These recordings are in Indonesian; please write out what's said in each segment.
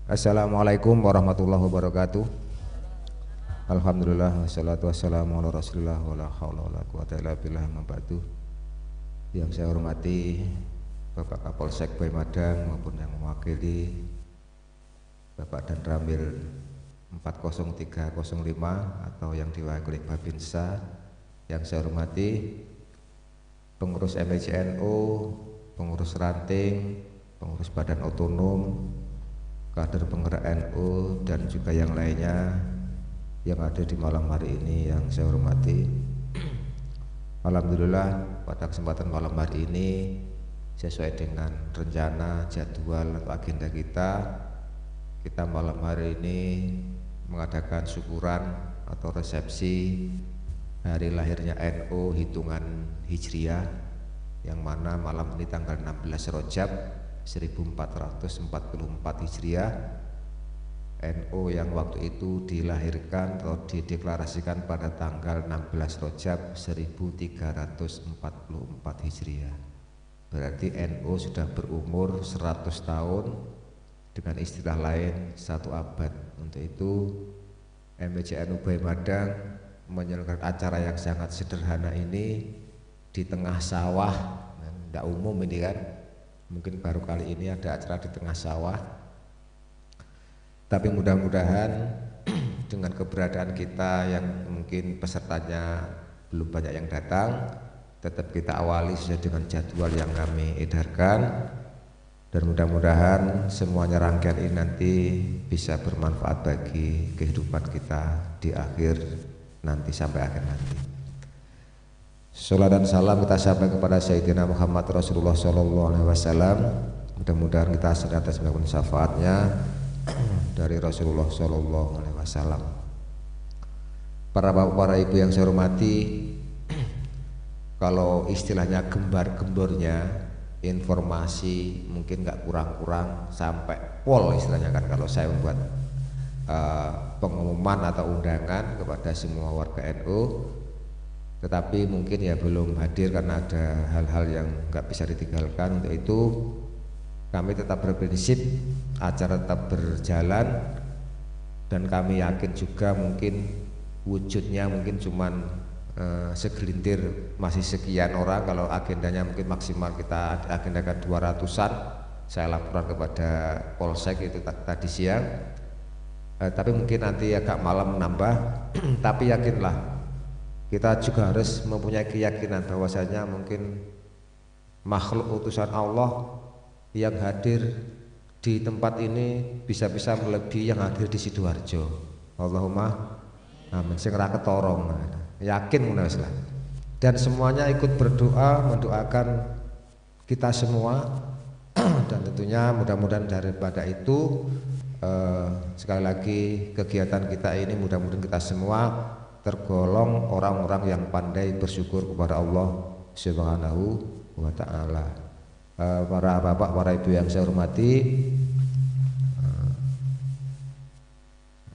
Assalamualaikum warahmatullahi wabarakatuh. Alhamdulillah wassalatu wassalamu ala rasulillah wala haula wala quwata illa billah ma ba'du. Yang saya hormati Bapak Kapolsek Boy Madang maupun yang mewakili Bapak Dan Ramil 40305 atau yang diwakili Babinsa. Yang saya hormati pengurus MICNU, pengurus ranting, pengurus badan otonom, kader penggerak NU dan juga yang lainnya yang ada di malam hari ini yang saya hormati. Alhamdulillah pada kesempatan malam hari ini sesuai dengan rencana jadwal atau agenda kita malam hari ini mengadakan syukuran atau resepsi hari lahirnya NU hitungan Hijriah, yang mana malam ini tanggal 16 Rajab 1444 Hijriah. NU yang waktu itu dilahirkan atau dideklarasikan pada tanggal 16 Rajab 1344 Hijriah. Berarti NU sudah berumur 100 tahun, dengan istilah lain 1 abad. Untuk itu MICNU Boy Madang menyelenggarakan acara yang sangat sederhana ini di tengah sawah. Tidak umum ini kan, mungkin baru kali ini ada acara di tengah sawah. Tapi mudah-mudahan dengan keberadaan kita yang mungkin pesertanya belum banyak yang datang, tetap kita awali sesuai dengan jadwal yang kami edarkan, dan mudah-mudahan semuanya rangkaian ini nanti bisa bermanfaat bagi kehidupan kita di akhir nanti sampai akhir nanti. Salam dan salam kita sampaikan kepada Sayyidina Muhammad Rasulullah SAW. Mudah-mudahan kita senantiasa mendapatkan syafaatnya dari Rasulullah SAW. Para bapak, para ibu yang saya hormati, kalau istilahnya gembar-gembornya informasi mungkin nggak kurang-kurang sampai pol istilahnya kan, kalau saya membuat pengumuman atau undangan kepada semua warga NU, tetapi mungkin ya belum hadir karena ada hal-hal yang nggak bisa ditinggalkan. Untuk itu kami tetap berprinsip acara tetap berjalan, dan kami yakin juga mungkin wujudnya mungkin cuman segelintir, masih sekian orang. Kalau agendanya mungkin maksimal kita agendakan 200-an, saya laporan kepada Polsek itu tadi siang, tapi mungkin nanti agak malam menambah. Tapi yakinlah, kita juga harus mempunyai keyakinan bahwasanya mungkin makhluk utusan Allah yang hadir di tempat ini bisa-bisa melebihi yang hadir di Sidoarjo. Allahumma amin. Sing ra ketorong, yakin menawi. Dan semuanya ikut berdoa mendoakan kita semua dan tentunya mudah-mudahan daripada itu sekali lagi kegiatan kita ini mudah-mudahan kita semua tergolong orang-orang yang pandai bersyukur kepada Allah Subhanahu wa ta'ala. Para bapak, para ibu yang saya hormati,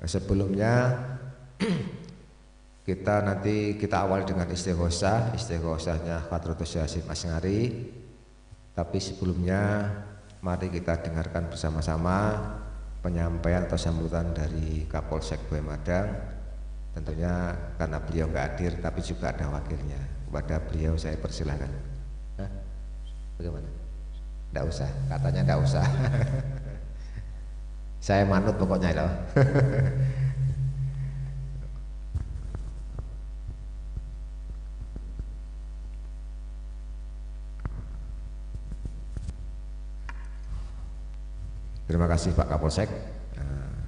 sebelumnya kita awal dengan istighosahnya Hadratus Hasyim Asy'ari. Tapi sebelumnya mari kita dengarkan bersama-sama penyampaian atau sambutan dari Kapolsek Boy Madang. Tentunya karena beliau nggak hadir tapi juga ada wakilnya. Kepada beliau saya persilahkan. Bagaimana? Nggak usah, katanya nggak usah. Saya manut pokoknya loh. Terima kasih Pak Kapolsek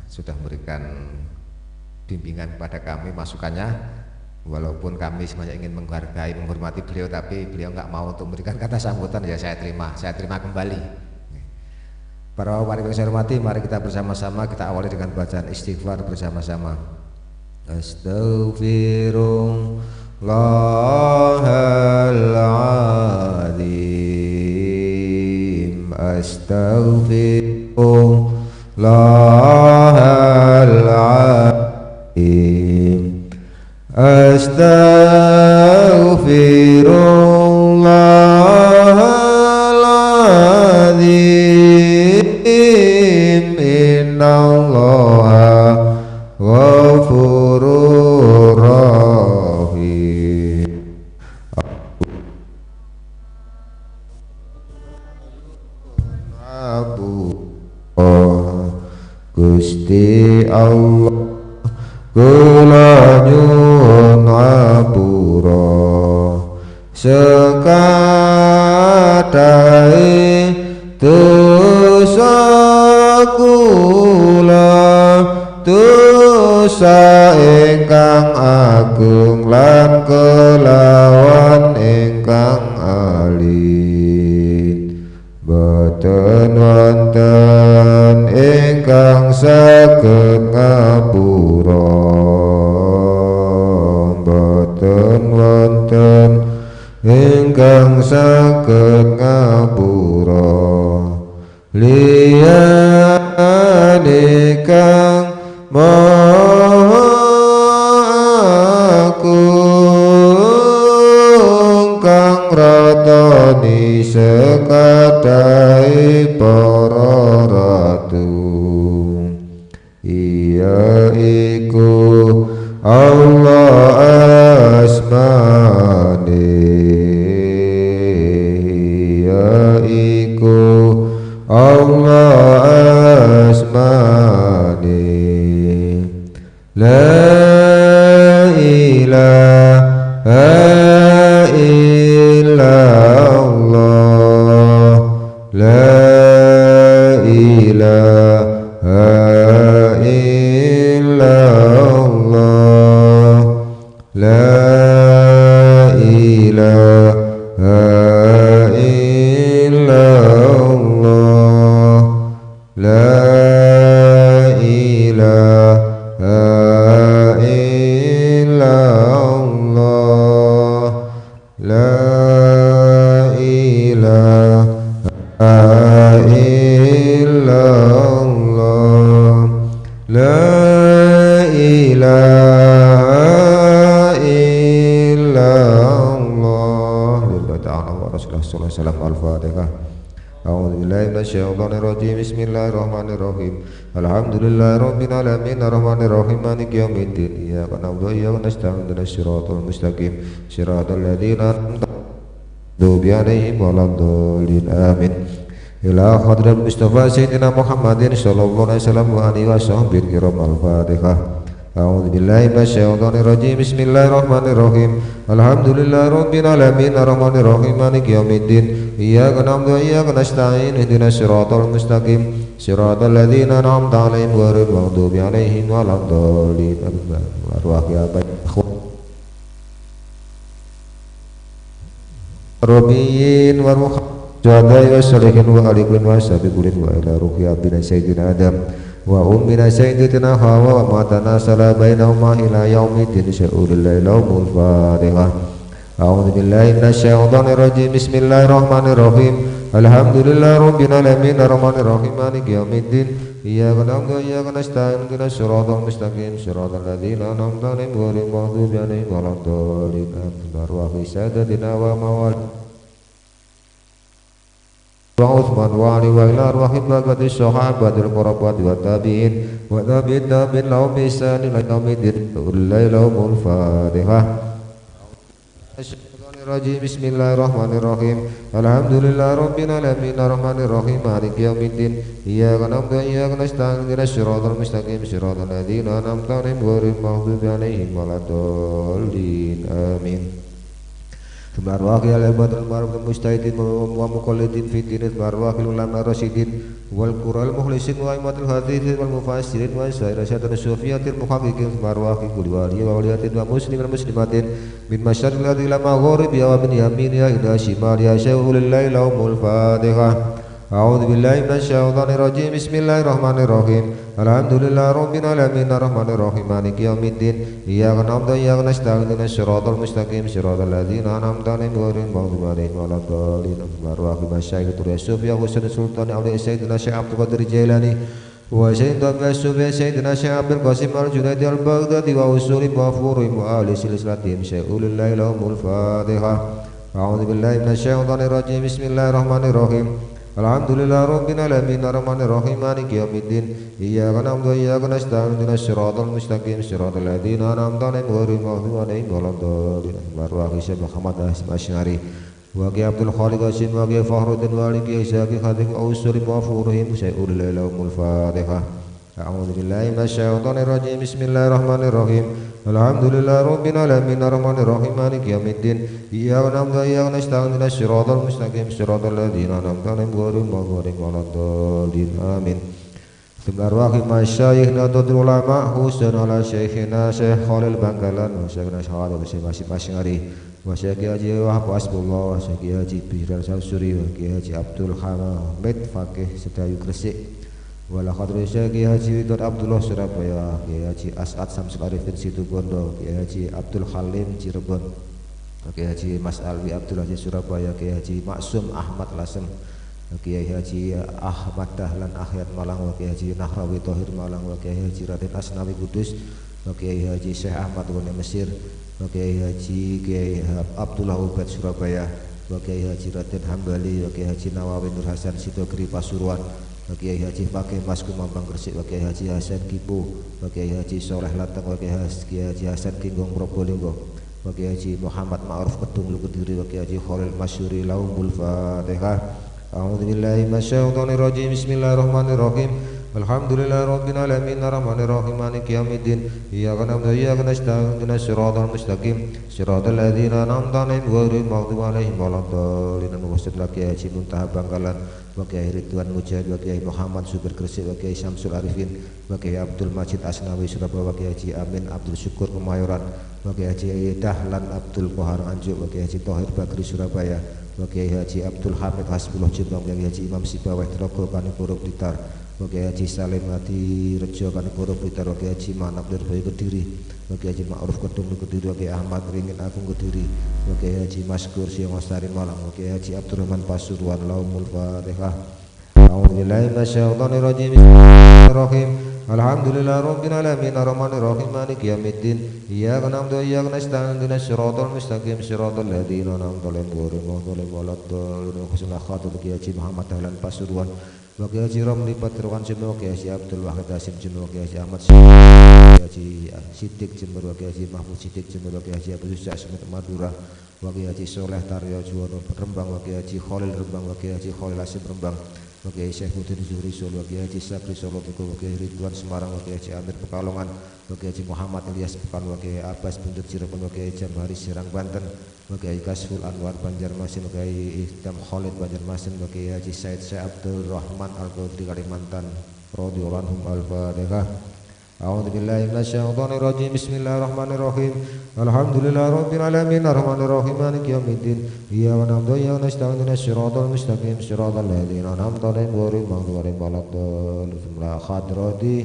sudah memberikan bimbingan kepada kami, masukannya. Walaupun kami semuanya ingin menghargai, menghormati beliau, tapi beliau nggak mau untuk memberikan kata sambutan, ya saya terima kembali. Para warga yang saya hormati, mari kita bersama-sama kita awali dengan bacaan istighfar bersama-sama. Astaghfirullahaladzim, astaghfirullahaladzim, astaghfirullahaladzim, inna Gusti Allah kula nyuwun ngapura sekadahe dosa kula dosa ingkang agung lan kelawan ingkang alit boten wonten ingkang saged ngapura boten wonten ingkang saged ngapura liyane kang maha agung kang ratani sekadahe para ratu iya iku Allah asmane iya iku Allah asmane la ilaha illallah la ilaha illallah la ilaha illallah la ilaha illallah la ilaha illallah la ilaha illallah lillahi ta'ala wa rasulullah sallallahu alaihi wasallam al-fatihah. A'udzu billahi minasyaitonir rajim. Bismillahirrahmanirrahim. Alhamdulillahi rabbil alamin arrahmanir rahim maliki yaumiddin. Iyyaka na'budu wa iyyaka nasta'in ihdinas siratal mustaqim siratal ladzina an'amta 'alaihim waladdallin. Amin. Ila hadratil Mustafa Sayyidina Muhammadin sallallahu alaihi wasallam wa alihi washabbihi kiram al-Fatihah. A'udzu billahi minasyaitonir rajim. Bismillahirrahmanirrahim. Alhamdulillahi rabbil alamin arrahmanir rahim maliki yaumiddin. Iyyaka na'budu wa iyyaka nasta'in ihdinas siratal mustaqim siratal ladzina an'amta 'alaihim ghairil maghdubi 'alaihim waladdallin. Rabbiyin wa ruhadai wa salihin wa alikulin wa sabiqulin wa ila ruhi abdina sayyidina Adam wa ummina sayyidatina Hawa wa matana sala bainahuma ila yaumiddin sya'ulil laumul Fatihah. A'udzu billahi minasyaitonir rajim. Bismillahirrahmanirrahim. Alhamdulillahi rabbil alamin arrahmanir rahim maliki yaumiddin. Iyyaka na'budu wa iyyaka nasta'in ihdinas siratal mustaqim siratal ladzina an'amta 'alaihim ghairil maghdubi 'alaihim waladdallin. Arwahi sadatina wa mawal wa Utsman wa Ali wa ila arwahil baqati sahabatil qurabati wa tabi'in wa tabi'in tabi'in lahum bi ihsan ila yaumiddin. Lailul Fatihah. Bismillahirrahmanirrahim. Alhamdulillahi rabbil alamin arrahmanir rahim maliki yaumiddin. Iyyaka na'budu wa iyyaka nasta'in ihdinas siratal mustaqim siratal ladzina an'amta 'alaihim ghairil maghdubi 'alaihim waladdallin. Amin. Marwaqi al-ibadul marwaqi mustahidin wa muqallidin fi dinit marwaqi ulama rasyidin wal qural mukhlisin wa imatul hadithin wal mufassirin wa sayyidina sufiyatil muhaqqiqin marwaqi kulli wali wa waliyatin wa muslimin muslimatin min masyarqil ardi ila maghribi wa min yaminiha ila shimaliha syai'ul laumul Fatihah. A'udzu billahi minasyaitonir rajim. Bismillahirrahmanirrahim. Alhamdulillahi rabbil alamin arrahmanir rahim maliki yaumiddin. Iyyaka na'budu wa iyyaka nasta'in ihdinas siratal mustaqim siratal ladzina an'amta 'alaihim ghairil maghdubi 'alaihim waladdallin. Marwaqi masyaikhul Sufi Husain Sultan Auliya Sayyidina Syekh Abdul Qadir Jailani wa Sayyidina Sufi Sayyidina Syekh Abdul Qasim Al-Junaidi Al-Baghdadi wa usuli mafurihim wa ahli silsilatihim syai'ul laumul Fatihah. A'udzu billahi minasyaitonir rajim. Bismillahirrahmanirrahim. Alhamdulillahi rabbil alamin arrahmanir rahim maliki yaumiddin. Iyyaka na'budu wa iyyaka nasta'in ihdinas siratal mustaqim siratal ladzina an'amta 'alaihim ghairil maghdubi 'alaihim waladdallin. Marwaqi Syekh Muhammad Hasyim Asy'ari Waqi Abdul Khaliq Hashim Waqi Fakhruddin Waliki Isyaqi Khadik Ausuri Mafurihim Syai'ul Lailahumul Fatihah. A'udzu billahi minasyaitonir rajim. Bismillahirrahmanirrahim. Alhamdulillahi rabbil alamin arrahmanir rahim maliki yaumiddin. Iyyaka na'budu wa iyyaka nasta'in ihdinas siratal mustaqim siratal ladzina an'amta 'alaihim ghairil maghdubi 'alaihim. Amin. Bismillahirrahmanirrahim. Masyayikhna Tudul Ulama Husain ala Syekhina Syekh Khalil Bangkalan wa Syekhina Syahad masing-masing hari wa Syekh Haji Wahab Asbullah, Syekh Haji Biran Samsuri, wa Haji Abdul Hamid Fakih Sedayu Gresik, wa la khadri Syekh Haji Widod Abdullah Surabaya, Haji As'ad Samsul Arifin Situbondo, Haji Abdul Halim Cirebon, Haji Mas Alwi Abdul Aziz Surabaya, Haji Maksum Ahmad Lasem, Kiai Haji Ahmad Dahlan Ahyat Malang, wa Haji Nahrawi Thohir Malang, wa Haji Raden Asnawi Kudus, wa Haji Syekh Ahmad Wani Mesir, wa Haji Kiai Abdullah Ubaid Surabaya, wa Haji Raden Hambali, wa Haji Nawawi Nur Hasan Sidogri Pasuruan, wa Haji Fakih Mas Kumambang Gresik, wa Haji Hasan Kipo, wa Haji Soleh Lateng, wa Haji Hasan Kinggong Probolinggo, wa Haji Muhammad Ma'ruf Kedung Kediri, wa Haji Khalil Masyuri Laumul Fatihah. A'udzu billahi minasyaitonir rajim. Bismillahirrahmanirrahim. Alhamdulillahi rabbil alamin arrahmanir rahim maliki yaumiddin. Iyyaka na'budu wa iyyaka nasta'in ihdinas siratal mustaqim siratal ladzina an'amta 'alaihim ghairil maghdubi 'alaihim waladdallin. Wassalamu ala Haji Muntaha Bangkalan, wa Kiai Ridwan Mujahid, wa Kiai Muhammad Subir Gresik, wa Kiai Syamsul Arifin, wa Kiai Abdul Majid Asnawi Surabaya, wa Kiai Haji Amin Abdul Syukur Kemayoran, wa Kiai Haji Dahlan Abdul Qahar Anjuk, wa Kiai Haji Thohir Bakri Surabaya, wa Kiai Haji Abdul Hamid Hasbullah Jombang, wa Kiai Haji Imam Sibaweh Trogo Panipuro Blitar, wa Kiai Haji Salim Hadi Rejo Panipuro Blitar, wa Kiai Haji Manap Lirboyo Kediri, wa Kiai Haji Ma'ruf Kedung Kediri, wa Kiai Ahmad Ringin Agung Kediri, wa Kiai Haji Maskur Siongosari Malang, wa Kiai Haji Abdurrahman Pasuruan Laumul Fatihah. A'udzu billahi minasyaitonir rajim. Bismillahirrahmanirrahim. Alhamdulillahi rabbil alamin arrahmanir rahim maliki yaumiddin. Iyyaka na'budu wa iyyaka nasta'in ihdinas siratal mustaqim siratal ladzina an'amta 'alaihim ghairil maghdubi 'alaihim waladdallin. Kiai Haji Muhammad Dahlan Pasuruan, wa Kiai Haji Romli Patirwan Jember, wa Kiai Haji Abdul Wahid Hasim Jember, wa Kiai Haji Ahmad Haji Sidik Jember, wa Kiai Haji Mahmud Sidik Jember, wa Kiai Haji Abdul Sa'id Madura, wa Kiai Haji Soleh Taryo Juwono Rembang, wa Kiai Haji Khalil Rembang, wa Kiai Haji Khalil Hasim Rembang, wa Kiai Syaifuddin Zuhri Solo, wa Kiai Haji Sabri Solo Tugu, wa Kiai Ridwan Semarang, wa Kiai Haji Amir Pekalongan, wa Kiai Haji Muhammad Ilyas Pekan, wa Kiai Abbas Buntut Cirebon, wa Kiai Jamhari Serang Banten, wa Kiai Kasful Anwar Banjarmasin, wa Kiai Idam Khalid Banjarmasin, wa Kiai Haji Said Syekh Abdul Rahman Al-Qadri Kalimantan radhiyallahu anhum. Al-Fatihah. A'udzu billahi minasyaitonir rajim. Bismillahirrahmanirrahim. Alhamdulillahi rabbil alamin arrahmanir rahim maliki yaumiddin. Iyyaka na'budu wa iyyaka nasta'in ihdinas siratal mustaqim siratal ladzina an'amta 'alaihim ghairil maghdubi 'alaihim waladdallin. Hadrati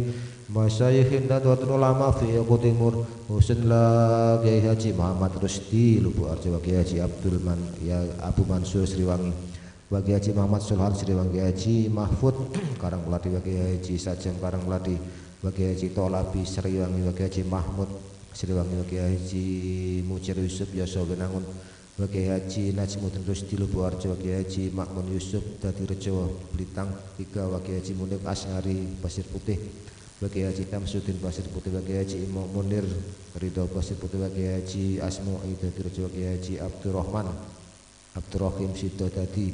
Masyayikhin Nadwatul Ulama fi Timur Husain la Kiai Haji Muhammad Rusdi Lubu Arjo, wa Kiai Haji Abdul Abu Mansur Sriwangi, wa Kiai Haji Muhammad Sulhan Sriwangi, Kiai Haji Mahfud Karangkelati, wa Kiai Haji Sajeng Karangkelati, wa Kiai Haji Tolabi Sriwangi, wa Kiai Haji Mahmud Sriwangi, wa Kiai Haji Mucir Yusuf Yoso Benangun, wa Kiai Haji Najmuddin Rusdi Lubu Arjo, wa Kiai Haji Makmun Yusuf Dadi Rejo Blitang 3, wa Kiai Haji Munib Asyari Pasir Putih, wa Kiai Haji Tamsuddin Pasir Putih, wa Kiai Haji Imam Munir Ridho Pasir Putih, wa Kiai Haji Asmu'i Dadi Rejo, wa Kiai Haji Abdurrahman Abdurrahim Sido Dadi,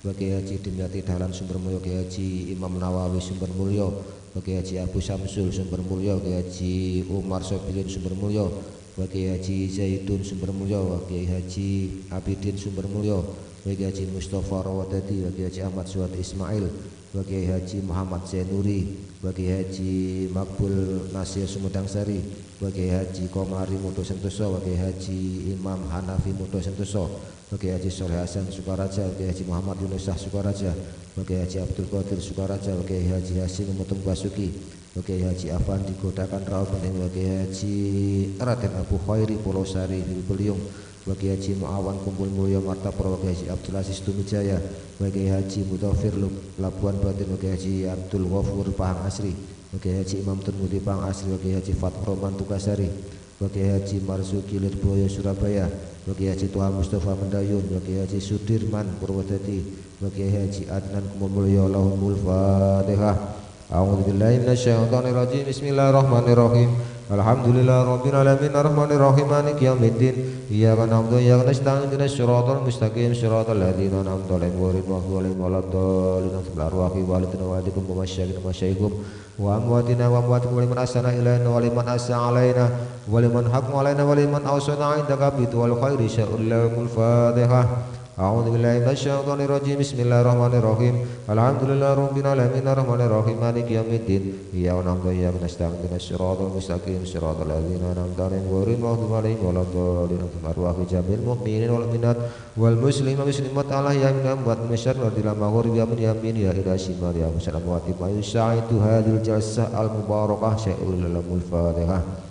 wa Kiai Haji Dimyati Dahlan Sumbermulyo, Kiai Haji Imam Nawawi Sumbermulyo, wa Kiai Haji Abu Samsul Sumbermulyo, Kiai Haji Umar Sobilin Sumbermulyo, wa Kiai Haji Zaidun Sumbermulyo, wa Kiai Haji Abidin Sumbermulyo, wa Kiai Haji Mustafa Rawadadi, wa Kiai Haji Ahmad Suwad Ismail, wa Kiai Haji Muhammad Zainuri, wa Kiai Haji Makbul Nasir Sumedang Sari, wa Kiai Haji Komari Mudo Sentoso, wa Kiai Haji Imam Hanafi Mudo Sentoso, wa Kiai Haji Soleh Hasan Sukaraja, wa Kiai Haji Muhammad Yunusah Sukaraja, wa Kiai Haji Abdul Qadir Sukaraja, wa Kiai Haji Hasim Mutung Basuki, wa Kiai Haji Afandi Godakan Raul Penting, wa Kiai Haji Raden Abu Khairi Polosari Beliung, wa Kiai Haji Muawan Kumpul Mulyo Martapura, wa Kiai Haji Abdul Aziz Tumijaya, wa Kiai Haji Mutafir Labuan Batin, wa Kiai Haji Abdul Ghafur Pahang Asri, wa Kiai Haji Imam Turmudi Pahang Asri, wa Kiai Haji Fath Roman Tukasari, wa Kiai Haji Marzuki Lirboyo Surabaya, wa Kiai Haji Tuhan Mustafa Mendayun, wa Kiai Haji Sudirman Purwodadi, wa Kiai Haji Adnan Kumulyo Lahumul Fatihah. A'udzu billahi minasyaitonir rajim. Bismillahirrahmanirrahim. Alhamdulillah rabbil alamin arrahmanir rahim maliki yaumiddin iyyaka na'budu wa iyyaka nasta'in ihdinas siratal mustaqim siratal ladzina an'amta 'alaihim ghairil maghdubi 'alaihim waladdallin arwahi walidina wa alikum wa masyaikum wa amwatina wa amwatikum wa liman ahsana ilaina wa liman asa alaina wa liman haqqa alaina wa liman awsana 'indaka bitu wal khairi sya'ul fatihah. A'udzu billahi minasyaitonir rajim. Bismillahirrahmanirrahim. Alhamdulillahi rabbil alamin arrahmanir rahim maliki yaumiddin iyyaka na'budu wa iyyaka nasta'in ihdinas siratal mustaqim siratal ladzina an'amta 'alaihim ghairil maghdubi 'alaihim waladdallin arwahi jamil mu'minin wal mu'minat wal muslimin wal muslimat ala yamin wa masyar wa dil maghribi yamin ya ila shimal ya musallam wa tiba yusaitu hadil jalsah al mubarakah syai'ul lamul fatihah.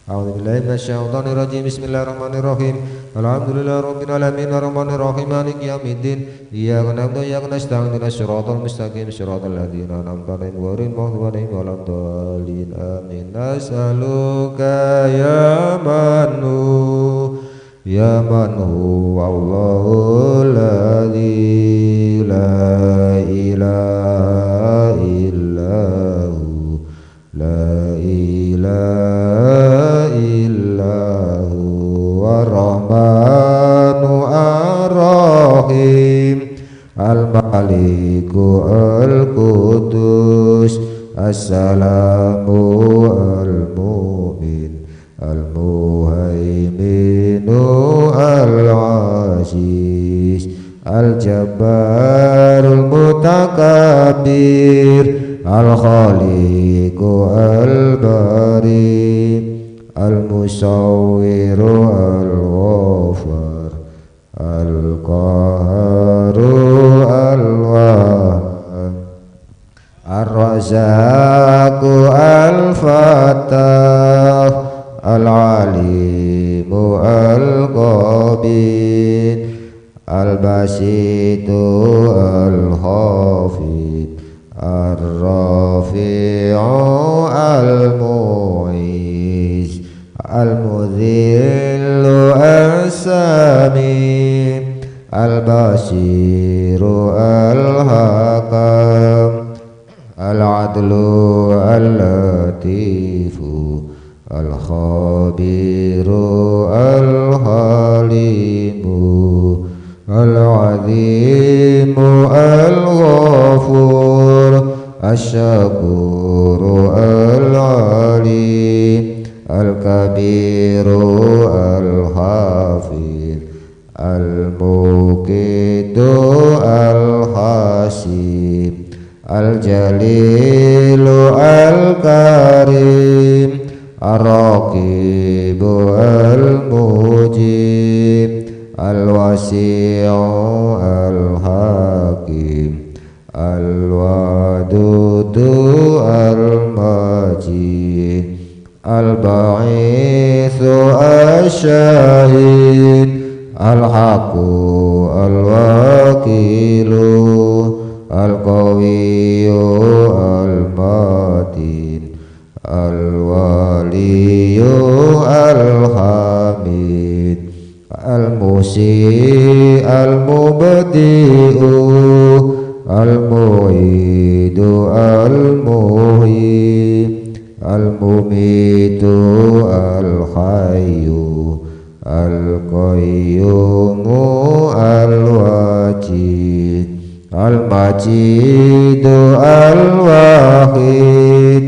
A'udzu billahi minasyaitonir rajim. Bismillahirrahmanirrahim. Alhamdulillahi rabbil alamin arrahmanir rahim maliki yaumiddin iyyaka na'budu wa iyyaka nasta'in ihdinas siratal mustaqim siratal ladzina an'amta 'alaihim ghairil maghdubi 'alaihim waladdallin amin. Nas'aluka ya manhu Allahul ladzi la ilaha illahu la ilaha Ar-Rahmanu Ar-Rahim Al-Maliku Al-Qudus As-Salamu Al-Mu'min Al-Muhaiminu Al-Aziz Al-Jabbarul Mutakabir Al-Khaliqu Al-Bari Al-Musawwiru Al-Ghafar Al-Qaharu Al-Wahhab Ar-Razzaqu Al-Fattah Al-Alimu Al-Qabid Al-Basitu Al-Khafid Ar-Rafi'u Al-Mu'iz Al-Mudhillu As-Sami Al-Basiru Al-Hakam Al-Adlu Al-Latifu Al-Khabiru Al-Halimu Al-Azimu Al-Ghafur Asyakuru Al-Alim Al-Kabiru Al-Hafidh Al-Muqitu Al-Hasib Al-Jalilu Al-Karim Ar-Raqibu Al-Mujib Al-Wasi'u Al-Hakim Al-Wadudu Al-Majid Al-Ba'ithu Al-Syahid Al-Haqqu Al-Wakilu Al-Qawiyyu Al-Matin Al-Waliyu Al-Hamid Al-Musi Al-Mubdi'u Al-Mu'idu Al-Muhyi Al-Mumitu Al-Hayyu Al-Qayyumu Al-Wajid Al-Majidu Al-Wahid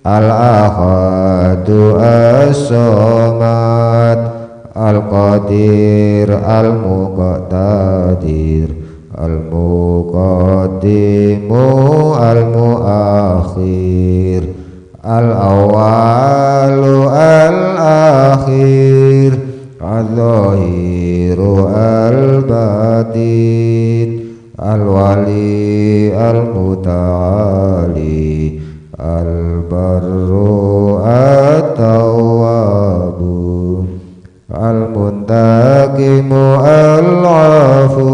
Al-Ahadu As-Samad Al-Qadir Al-Muqtadir Al-Muqaddimu Al-Muakhir Al-Awwalu Al-Akhir Al-Zahiru Al-Batin Al-Wali Al-Muta'ali Al-Barru At-Tawwabu Al-Muntaqimu Al-Afu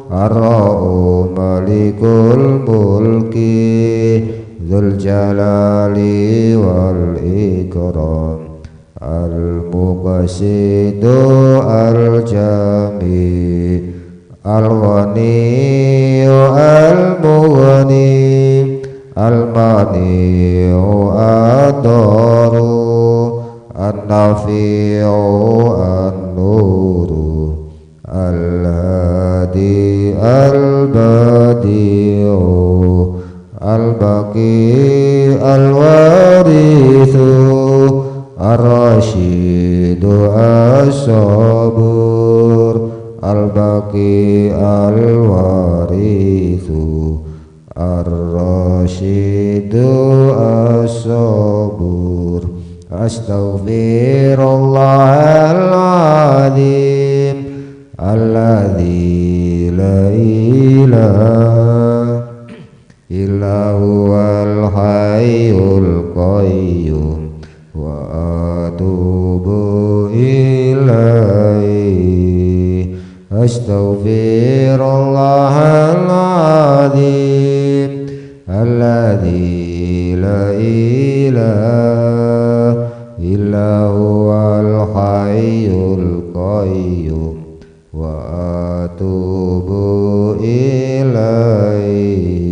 Ar-Ra'u Malikul Mulki Dzul Jalali wal Ikram Al-Muqsitu Al-Jami Al-Ghaniyu Al-Mughni Al-Mani'u Ad-Daru An-Nafi'u An-Nuru Al-Hadi Al-Badi'u Al-Baqi Al-Warithu Ar-Rashidu As-Sabur Al-Baqi Al-Warithu Ar-Rashidu As-Sabur Astaghfirullahaladzim Alladzi la ilaha illa huwal hayyul qayyum wa atubu ilaihi Astaghfirullahaladzim alladzi la ilaha illa huwal hayyul qayyum wa atubu ilaihi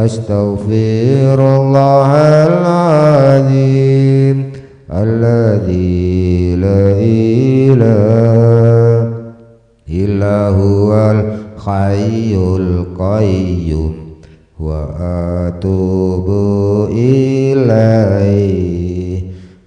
Astaghfirullahaladzim alladzi la ilaha illa huwal hayyul qayyum wa atubu ilaihi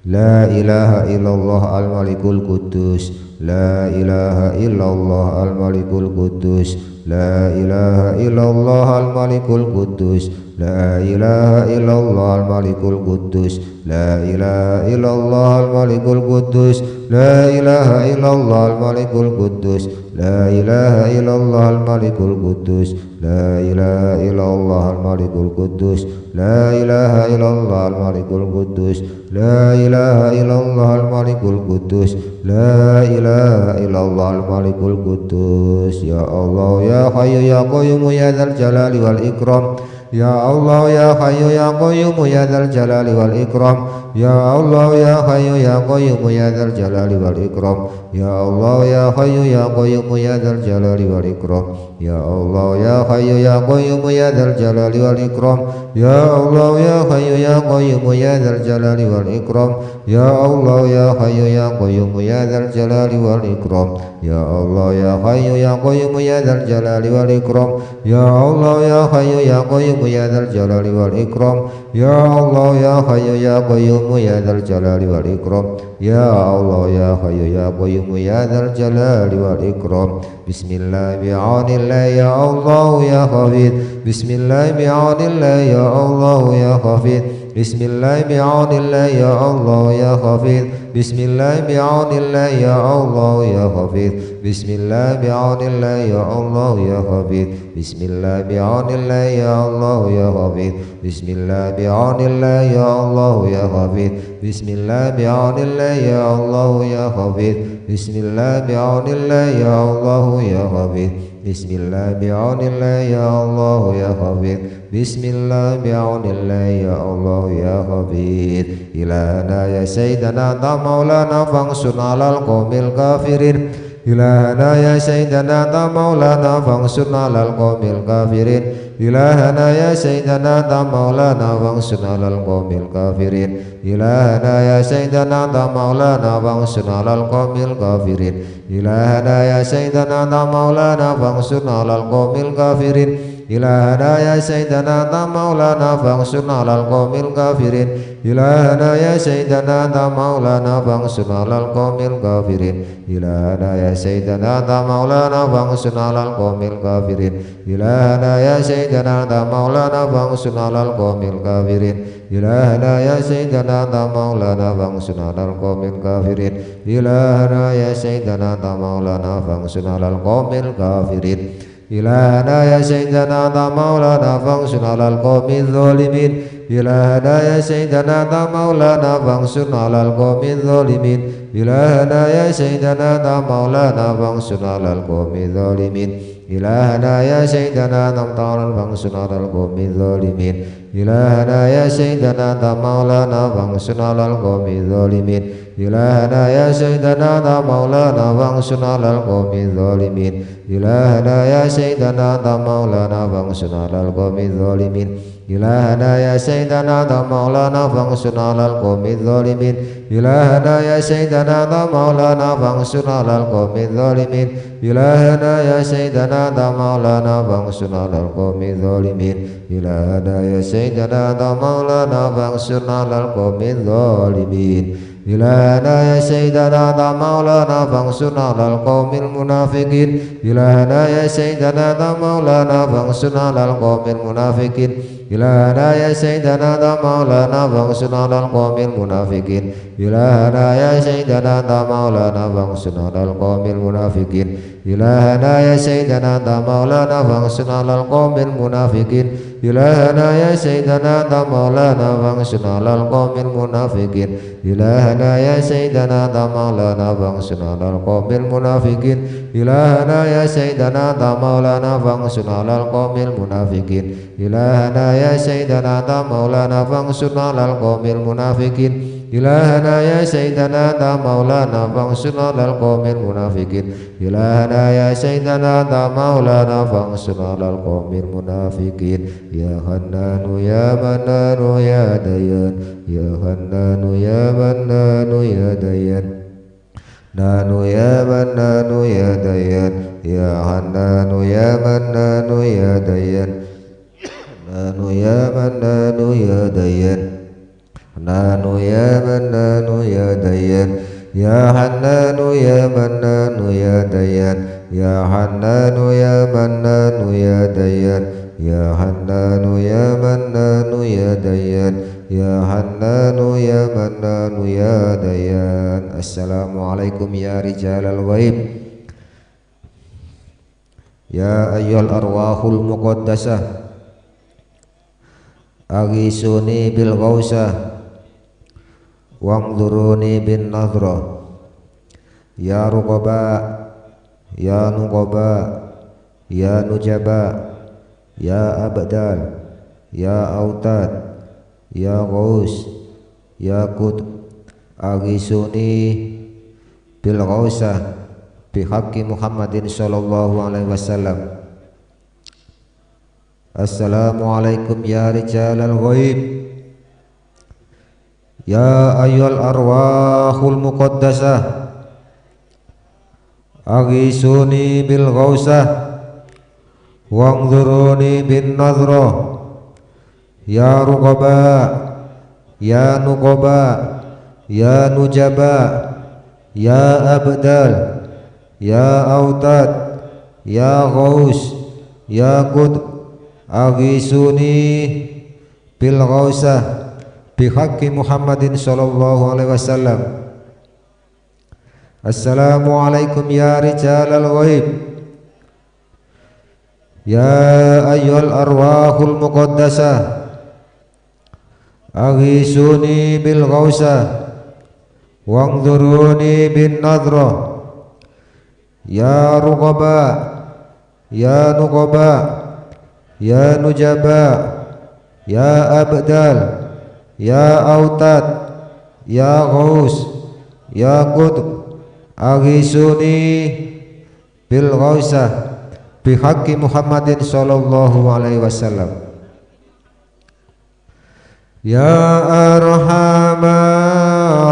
La ilaha illallah al-malikul quddus La ilaha illallah al-malikul quddus La ilaha illallah al-malikul quddus La ilaha illallah al-malikul quddus La ilaha illallah al-malikul quddus La ilaha illallah al-malikul quddus La ilaha illallah al-malikul quddus La ilaha illallah al-malikul quddus La ilaha illallah al-malikul quddus La ilaha illallah al-malikul quddus La ilaha illallah al-malikul quddus Ya Allah ya Hayyu ya Qayyum ya Dzal Jalali wal Ikram Ya Allah ya Hayyu ya Qayyum ya Dzal Jalali wal Ikram Ya Allah ya Hayyu ya Qayyum ya Dzal Jalali wal Ikram Ya Allah ya Hayyu ya Qayyum ya Dzal Jalali wal Ikram Ya Allah ya Hayyu ya Qayyum ya Dzal Jalali wal Ikram Ya Allah ya Hayyu ya Qayyum ya Dzal Jalali wal Ikram Ya Allah ya Hayyu ya Qayyum ya Dzal Jalali wal Ikram Ya Allah ya Hayyu ya Qayyum ya Dzal Jalali wal Ikram Ya Allah ya Hayyu ya Qayyum ya Dzal Jalali wal Ikram Ya Allah ya Hayyu ya Qayyum ya Dzal Jalali wal Ikram Ya Allah ya Hayyu ya Qayyum ya Dzal Jalali wal Ikram Bismillah bi'aunillah ya Allah ya Hafidh Bismillah bi'aunillah ya Allah ya Hafidh Bismillah bi'aunillah ya Allah ya Hafidh Bismillah bi'aunillah ya Allah ya Hafidh Bismillah bi'aunillah ya Allah ya Hafidh Bismillah bi'aunillah ya Allah ya Hafidh Bismillah bi'aunillah ya Allah ya Hafidh Bismillah bi'aunillah ya Allah ya Hafidh Bismillah bi'aunillah ya Allah ya Hafidh Bismillah bi'aunillah ya Allah ya Hafidh Bismillah bi'aunillah ya Allah ya Hafidh Ilahana ya Sayyidana ta maulana fangsurna alal qawmil kafirin Ilahana ya Sayyidana ta maulana fangsurna alal qawmil kafirin Ilahana ya Sayyidana ta maulana fangsurna alal qawmil kafirin Ilahana ya Sayyidana ta maulana fangsurna alal qawmil kafirin Ilahana ya Sayyidana ta maulana fangsurna alal qawmil kafirin Ilahana ya Sayyidana ta maulana fangsurna alal qawmil kafirin Ilahana ya Sayyidana ta maulana fangsurna alal qawmil kafirin Ilahana ya Sayyidana ta maulana fangsurna alal qawmil kafirin Ilahana ya Sayyidana ta maulana fangsurna alal qawmil kafirin Ilahana ya Sayyidana ta maulana fangsurna alal qawmil kafirin Ilahana ya Sayyidana ta maulana fangsurna alal qawmil kafirin Ilahana ya Sayyidana ta maulana fangsurna alal qawmil zalimin Ilahana ya Sayyidana ta maulana fangsurna alal qawmil zalimin Ilahana ya Sayyidana ta maulana fangsurna alal qawmil zalimin Ilahana ya Sayyidana ta maulana fangsurna alal qawmil zalimin Ilahana ya Sayyidana ta maulana fangsurna alal qawmil zalimin Ilahana ya Sayyidana ta maulana fangsurna alal qawmil zalimin Ilahana ya Sayyidana ta maulana fangsurna alal qawmil zalimin إلهنا يا سيدنا ذا مولانا فانصرنا على القوم الظالمين إلهنا يا سيدنا ذا مولانا فانصرنا على القوم الظالمين إلهنا يا سيدنا ذا مولانا فانصرنا على القوم الظالمين إلهنا يا سيدنا ذا مولانا فانصرنا على القوم الظالمين إلهنا يا سيدنا ذا مولانا فانصرنا على القوم المنافقين إلهنا يا سيدنا ذا مولانا فانصرنا على القوم المنافقين إلهنا يا سيدنا ذا مولانا فانصرنا على القوم المنافقين إلهنا يا سيدنا ذا مولانا فانصرنا على القوم المنافقين إلهنا يا سيدنا ذا مولانا فانصرنا على القوم المنافقين إلهنا يا سيدنا ذا مولانا فانصرنا على القوم المنافقين إلهنا يا سيدنا ذا مولانا فانصرنا على القوم المنافقين إلهنا يا سيدنا ذا مولانا فانصرنا على القوم المنافقين إلهنا يا سيدنا ذا مولانا فانصرنا على القوم المنافقين إلهنا يا سيدنا ذا مولانا فانصرنا على القوم المنافقين إلهنا يا سيدنا ذا مولانا فانصرنا على القوم المنافقين يا حنان يا منان يا ديان يا حنان يا منان يا ديان نان يا منان يا ديان يا حنان يا منان يا ديان نان يا منان يا ديان نان يا منان يا ديان يا حنان يا منان يا ديان يا حنان يا منان يا ديان يا حنان يا منان يا ديان يا حنان يا منان يا ديان. Assalamualaikum ya rijalal ghaib ya ayyuhal arwahul muqaddasah aghisuni bil ghausah wangduruni bin nadhra ya ruqaba ya nuqaba ya nujaba ya abdal ya autad ya ghaus ya qut aghisuni bil ghausah bihaqqi Muhammadin sallallahu alaihi wasallam. Assalamualaikum ya rijalal ghaib ya ayyuhal arwahul muqaddasah aghisuni bil ghausah wangzuruni bin nadhra ya ruqaba ya nuqaba ya nujaba ya abdal ya autad ya ghaus ya qud aghisuni bil ghausah bihaqqi Muhammadin sallallahu alaihi wasallam. Assalamualaikum ya rijalal ghaib ya ayyuhal arwahul muqaddasah aghisuni bil ghausah wangduruni bin nadhra ya ruqaba ya nuqaba ya nujaba ya abdal ya autad ya ghaus ya qut aghisuni bil ghausah bihaqqi Muhammadin sallallahu alaihi wasallam. Ya arhamar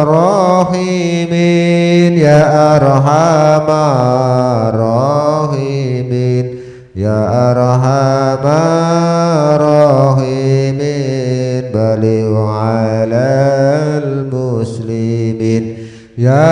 rahimin ya arhamar rahimin ya arhamar rahimin baligh alal muslimin ya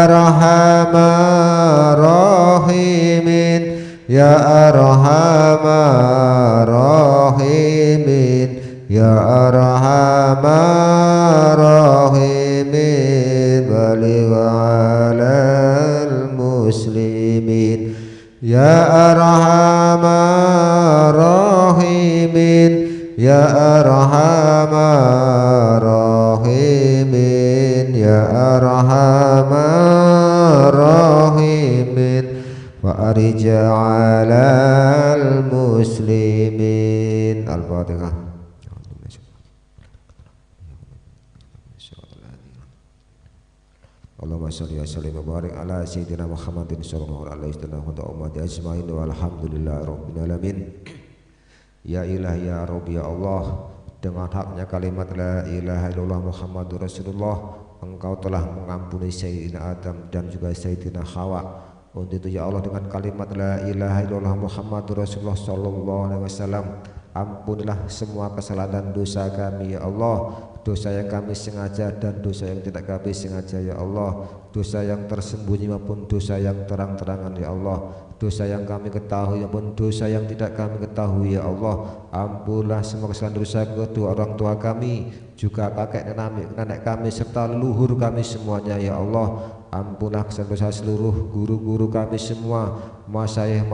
arhamar rahimin ya arhamar rahimin ya arhamar rahimin baligh alal muslimin ya arhamar rahimin ya arhamar rahimin ya arhamar rahimin wa arja alal muslimin. Al-Fatihah. Allahumma shalli wa sallim wa barik ala sayyidina Muhammadin sallallahu alaihi wasallam wa ummati ajmain walhamdulillahi rabbil alamin. Ya ilahi ya Rabbi ya Allah, dengan haknya kalimat la ilaha illallah Muhammadur Rasulullah, Engkau telah mengampuni Sayyidina Adam dan juga Sayyidina Hawa. Untuk itu ya Allah, dengan kalimat la ilaha illallah Muhammadur Rasulullah sallallahu alaihi wasallam, ampunilah semua kesalahan dan dosa kami ya Allah, dosa yang kami sengaja dan dosa yang tidak kami sengaja ya Allah, dosa yang tersembunyi maupun dosa yang terang-terangan ya Allah, dosa yang kami ketahui maupun dosa yang tidak kami ketahui ya Allah. Ampunilah semua kesalahan dosa kedua orang tua kami, juga kakek nenek kami serta leluhur kami semuanya ya Allah. Ampunilah kesalahan dosa seluruh guru-guru kami semua, masyayikh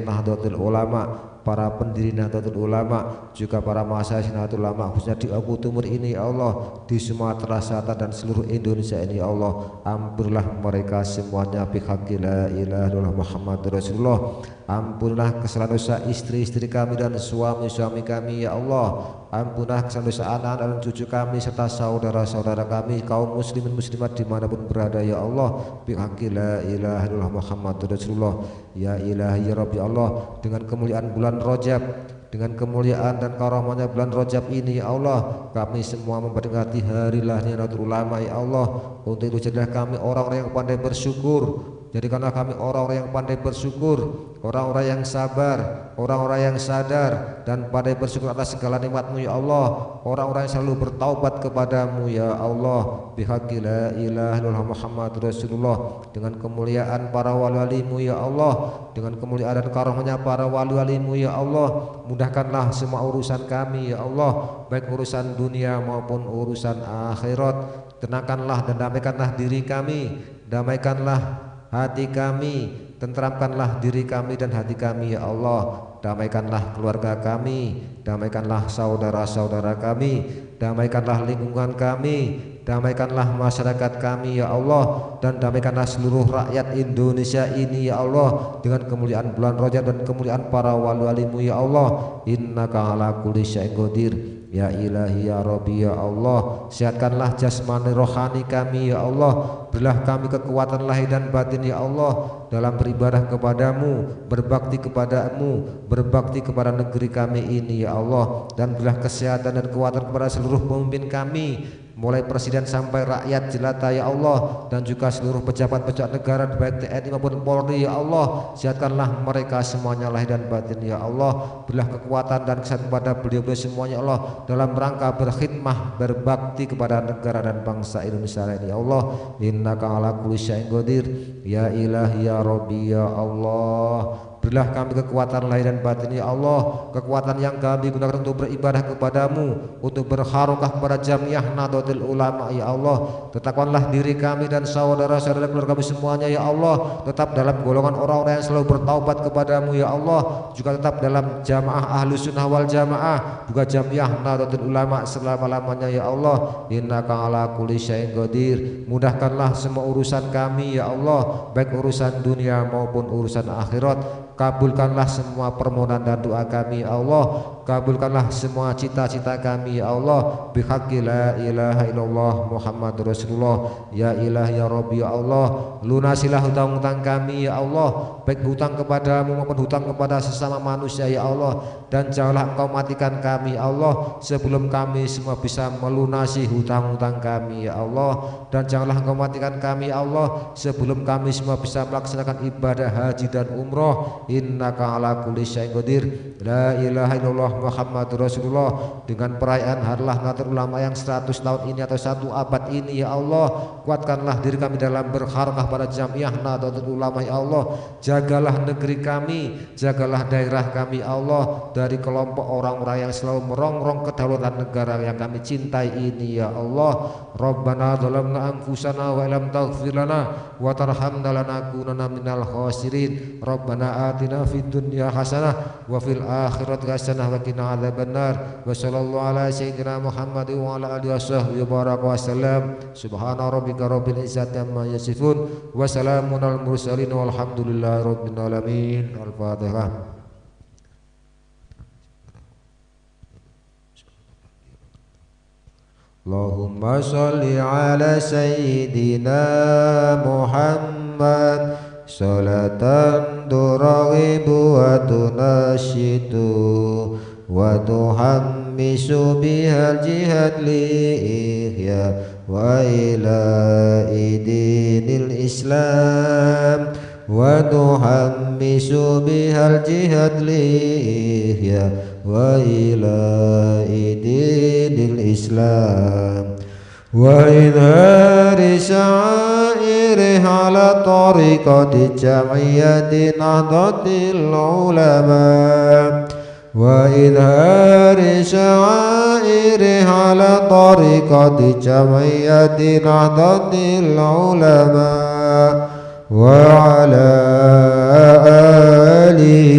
Nahdlatul Ulama, para pendiri Nahdlatul Ulama, juga para masyayikh Nahdlatul Ulama khususnya di Oku Timur ini ya Allah, di Sumatera Selatan dan seluruh Indonesia ini ya Allah. Ampunilah mereka semuanya bihaqqi la ilaha illallah Muhammadur Rasulullah. Ampunilah kesalahan dosa istri-istri kami dan suami-suami kami ya Allah. Ampunilah kesalahan dosa anak dan cucu kami serta saudara-saudara kami kaum muslimin muslimat dimanapun berada ya Allah, bihaqqi la ilaha illallah Muhammadur Rasulullah. Ya ilahi ya Rabbi Allah, dengan kemuliaan bulan Rajab, dengan kemuliaan dan karamahnya bulan Rajab ini ya Allah, kami semua memperingati hari lahirnya Nahdlatul Ulama ya Allah. Untuk itu jadilah kami orang-orang yang pandai bersyukur, jadikanlah kami orang-orang yang pandai bersyukur, orang-orang yang sabar, orang-orang yang sadar dan pandai bersyukur atas segala nikmat-Mu ya Allah, orang-orang yang selalu bertaubat kepadamu ya Allah, bihaqqi la ilaha illallah Muhammadur Rasulullah. Dengan kemuliaan para wali-wali-Mu ya Allah, dengan kemuliaan dan karamahnya para wali-wali-Mu ya Allah, mudahkanlah semua urusan kami ya Allah, baik urusan dunia maupun urusan akhirat. Tenangkanlah dan damaikanlah diri kami, damaikanlah hati kami, tenteramkanlah diri kami dan hati kami ya Allah. Damaikanlah keluarga kami, damaikanlah saudara-saudara kami, damaikanlah lingkungan kami, damaikanlah masyarakat kami ya Allah, dan damaikanlah seluruh rakyat Indonesia ini ya Allah, dengan kemuliaan bulan Rajab dan kemuliaan para wali-wali-Mu ya Allah. Innaka ala kulli syai'in qadir. Ya ilahi ya Rabbi ya Allah, sehatkanlah jasmani rohani kami ya Allah, berilah kami kekuatan lahir dan batin ya Allah dalam beribadah kepadamu, berbakti kepadamu, berbakti kepada negeri kami ini ya Allah, dan berilah kesehatan dan kekuatan kepada seluruh pemimpin kami, mulai presiden sampai rakyat jelata ya Allah, dan juga seluruh pejabat-pejabat negara baik TNI maupun Polri ya Allah. Sehatkanlah mereka semuanya lahir dan batin ya Allah, berilah kekuatan dan kesehatan kepada beliau-beliau semuanya ya Allah dalam rangka berkhidmah, berbakti kepada negara dan bangsa Indonesia ini ya Allah. Innaka ala kulli syai'in qadir. Ya ilahi ya Rabbi ya Allah, berilah kami kekuatan lahir dan batin ya Allah, kekuatan yang kami gunakan untuk beribadah kepadamu, untuk berharokah kepada Jamiah Nahdlatul Ulama ya Allah. Tetapkanlah diri kami dan saudara-saudara keluarga kami semuanya ya Allah tetap dalam golongan orang-orang yang selalu bertaubat kepadamu ya Allah, juga tetap dalam jamaah Ahlus Sunnah wal Jamaah, juga Jamiah Nahdlatul Ulama selama-lamanya ya Allah. Innaka ala kulli syai'in qadir. Mudahkanlah semua urusan kami ya Allah, baik urusan dunia maupun urusan akhirat. Kabulkanlah semua permohonan dan doa kami ya Allah, kabulkanlah semua cita-cita kami ya Allah, bihaqqi la ilaha illallah Muhammadur Rasulullah. Ya ilahi ya Rabbi ya Allah, lunasilah hutang-hutang kami ya Allah, baik hutang kepadamu maupun hutang kepada sesama manusia ya Allah, dan janganlah Engkau matikan kami ya Allah sebelum kami semua bisa melunasi hutang-hutang kami ya Allah, dan janganlah Engkau matikan kami ya Allah sebelum kami semua bisa melaksanakan ibadah haji dan umroh. Innaka ala kulli syai'in qadir. La ilaha illallah Muhammadur Rasulullah. Dengan perayaan hari Nahdlatul Ulama yang 100 tahun ini atau 1 abad ini ya Allah, kuatkanlah diri kami dalam berharokah pada Jamiah Nahdlatul Ulama ya Allah. Jagalah negeri kami, jagalah daerah kami ya Allah dari kelompok orang-orang yang selalu merongrong kedaulatan negara yang kami cintai ini ya Allah. Rabbana zalamna anfusana wa lam taghfir lana wa tarhamna lanakunanna minal khasirin. Rabbana atina fid dunya hasanah wa fil akhirati hasanah wa qina adzabannar. Wa sallallahu ala sayyidina Muhammad wa ala alihi washabbihi baraka wasallam. Subhana rabbika rabbil izzati amma yasifun wa salamun al mursalin walhamdulillahi rabbil alamin. Al-Fatihah. Allahumma sholli ala sayyidina Muhammad salatan turaghibu wa tunashitu وتحمس بها الجهاد لإحياء وإلاء دين الإسلام وتحمس بها الجهاد لإحياء وإلاء دين الإسلام وإظهار شعائره على طريقة جمعية نهضة العلماء وإظهار شعائره على طريقة جمعية نهضة العلماء وعلى آله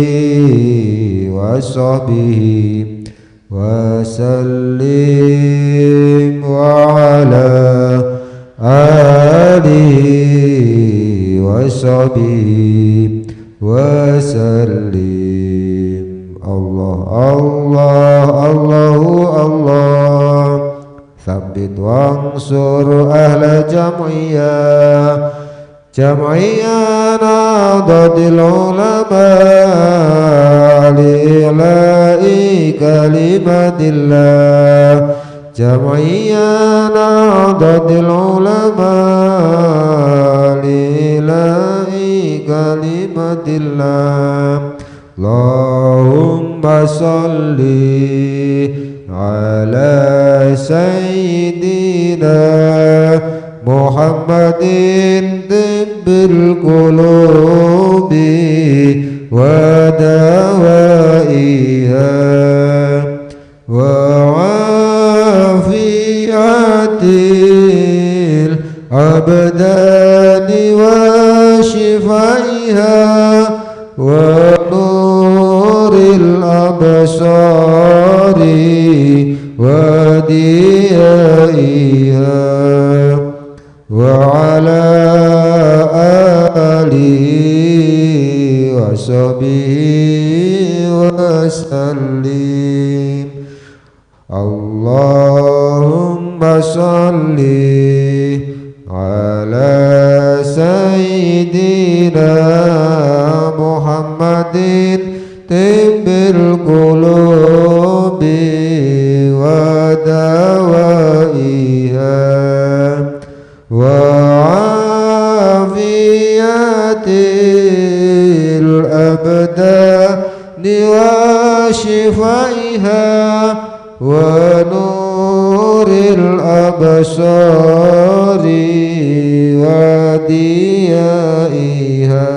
وصحبه وسلم وعلى آله وصحبه وسلم الله الله الله الله ثبت وانصر أهل جمعية نهضة العلماء لإعلاء كلمة الله جمعية نهضة العلماء لإعلاء كلمة الله اللهم صل على سيدنا محمد طب القلوب ودوائها وعافية الأبدان وشفائها ونور الأبصار وديائها وعلى آله وصحبه وسلم اللهم صل على سيدنا محمد طب القلوب ودوائها وعافية الأبدان وشفائها ونور الأبصار وديائها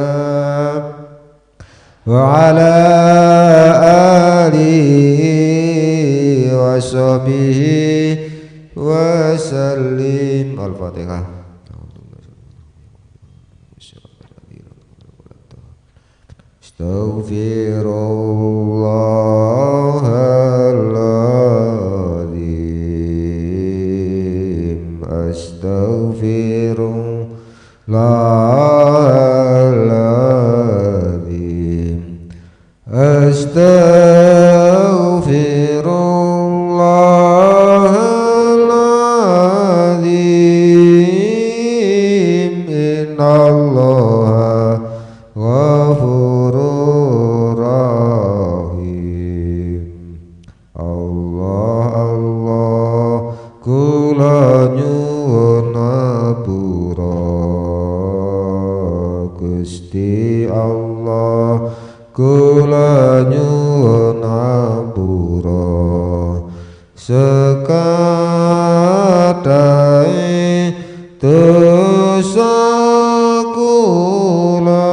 وعلى آله وصحبه وسلم. Al-Fatihah. Astaghfirullahaladzim, astaghfirullahaladzim, astaghfirullahaladzim, innallaha ghafurur rahim. Allah Allah kula nyuwun ngapura, Gusti Allah kula nyuwun ngapura, sekadahe dosa kula,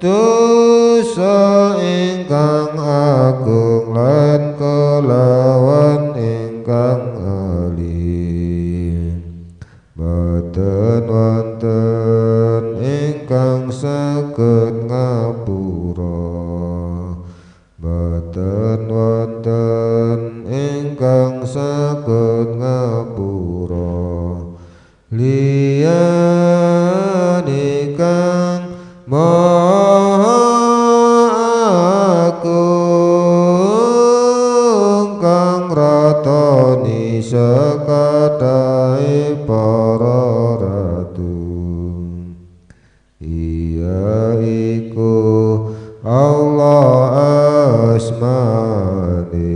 dosa ingkang agung lan kelawan ingkang alim, boten wonten ingkang saged ngapura, boten wonten ingkang saged ngapura, liyane kang maha agung kang ratoni sekadahe para ratu. Iya iku Allah asmane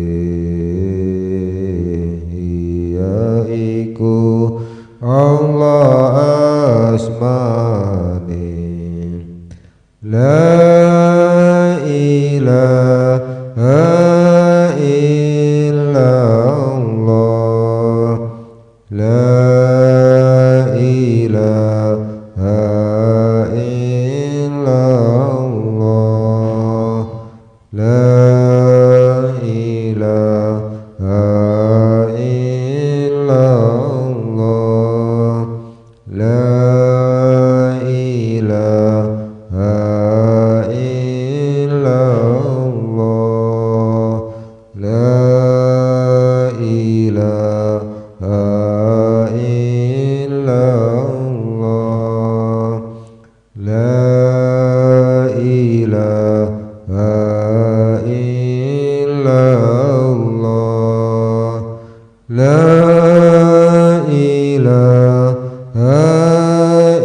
iku Allah asmane la ilaha illallah la ilaha illallah la ilaha illallah la ilaha illallah la ilaha illallah la ilaha illallah la ilaha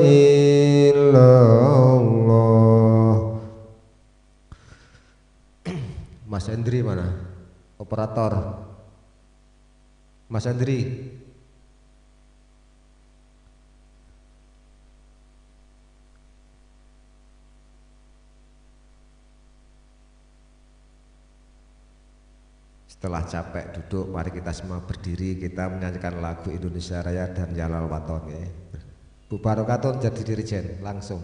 illallah. Mas Hendri mana? Operator Mas Hendri. Setelah capek duduk, mari kita semua berdiri, kita menyanyikan lagu Indonesia Raya dan Jalal Waton ya. Bu Barokatun jadi dirijen langsung.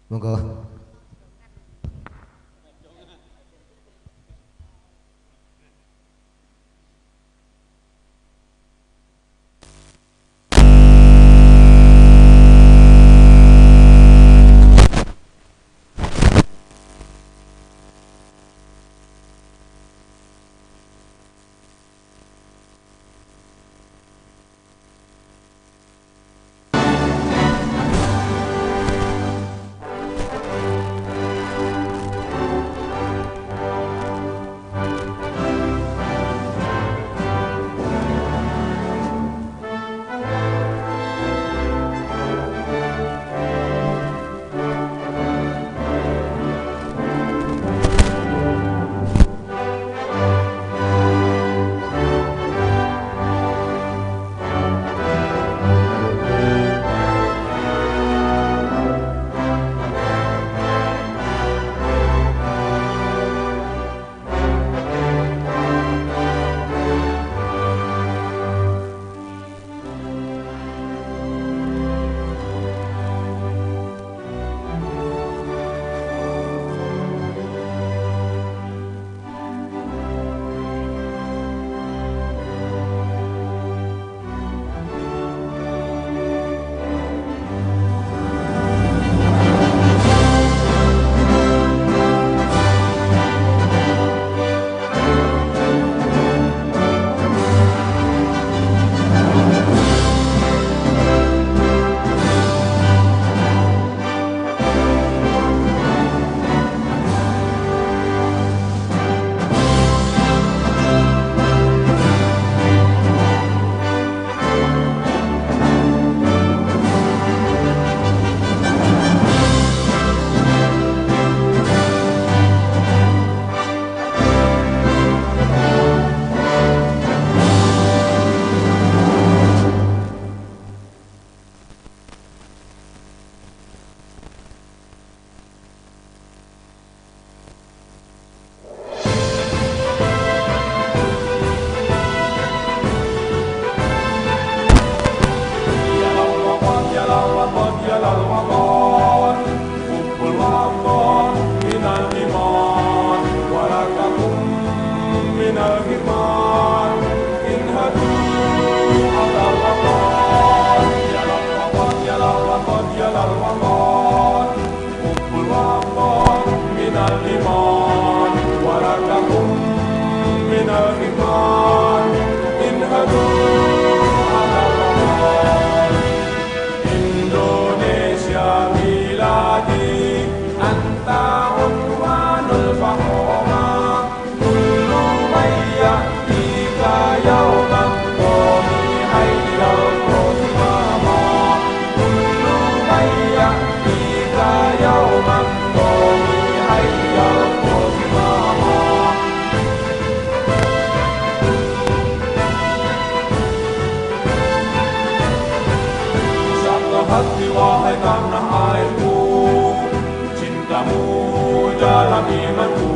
Monggo. wahai tanah airku, cintamu dalam imanku,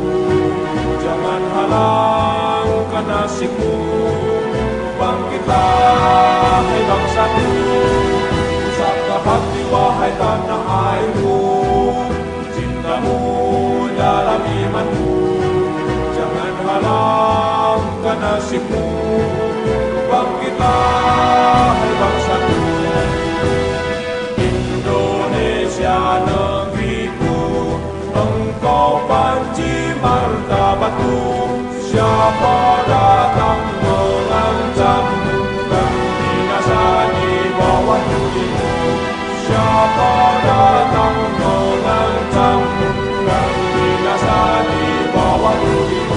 jangan halangkan nasibmu. Bangkitlah hai bangsaku, usaplah hati wahai tanah airku, cintamu dalam imanku, jangan halangkan nasibmu. Bangkitlah hai bangsaku, Indonesia negeriku, engkau panci martabatku. Siapa datang mengancammu, dan binasa di bawah tulimu. Siapa datang mengancammu, dan binasa di bawah tulimu.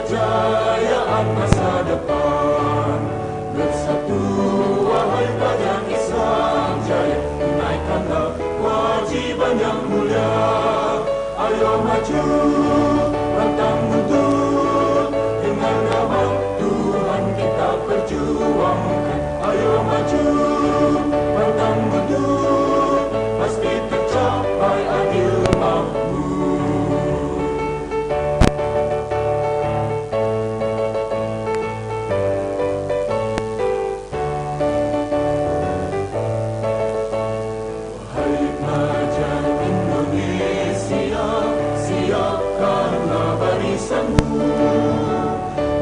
Kejayaan masa depan bersatu, wahai pelajar Islam Jaya, tunaikanlah kewajiban yang mulia. Ayo maju, pantang mundur, dengan nama Tuhan kita perjuangkan. Ayo maju, pantang mundur, pasti tercapai adil makmur.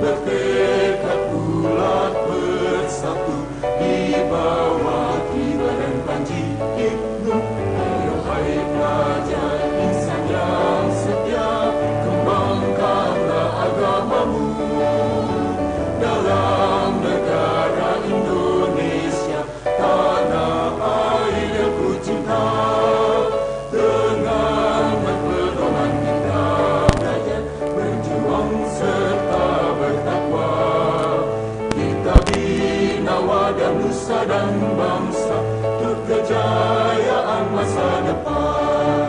Bertekad bulat bersatu di bawah kibaran panji Ibnu. Ayo hai pelajar insan yang setia, kembangkanlah agamamu dalam negara Indonesia, tanah air yang ku cinta. Dengan berpedoman kita belajar berjuang serta bertakwa, kita bina wadah nusa dan bangsa untuk kejayaan masa depan.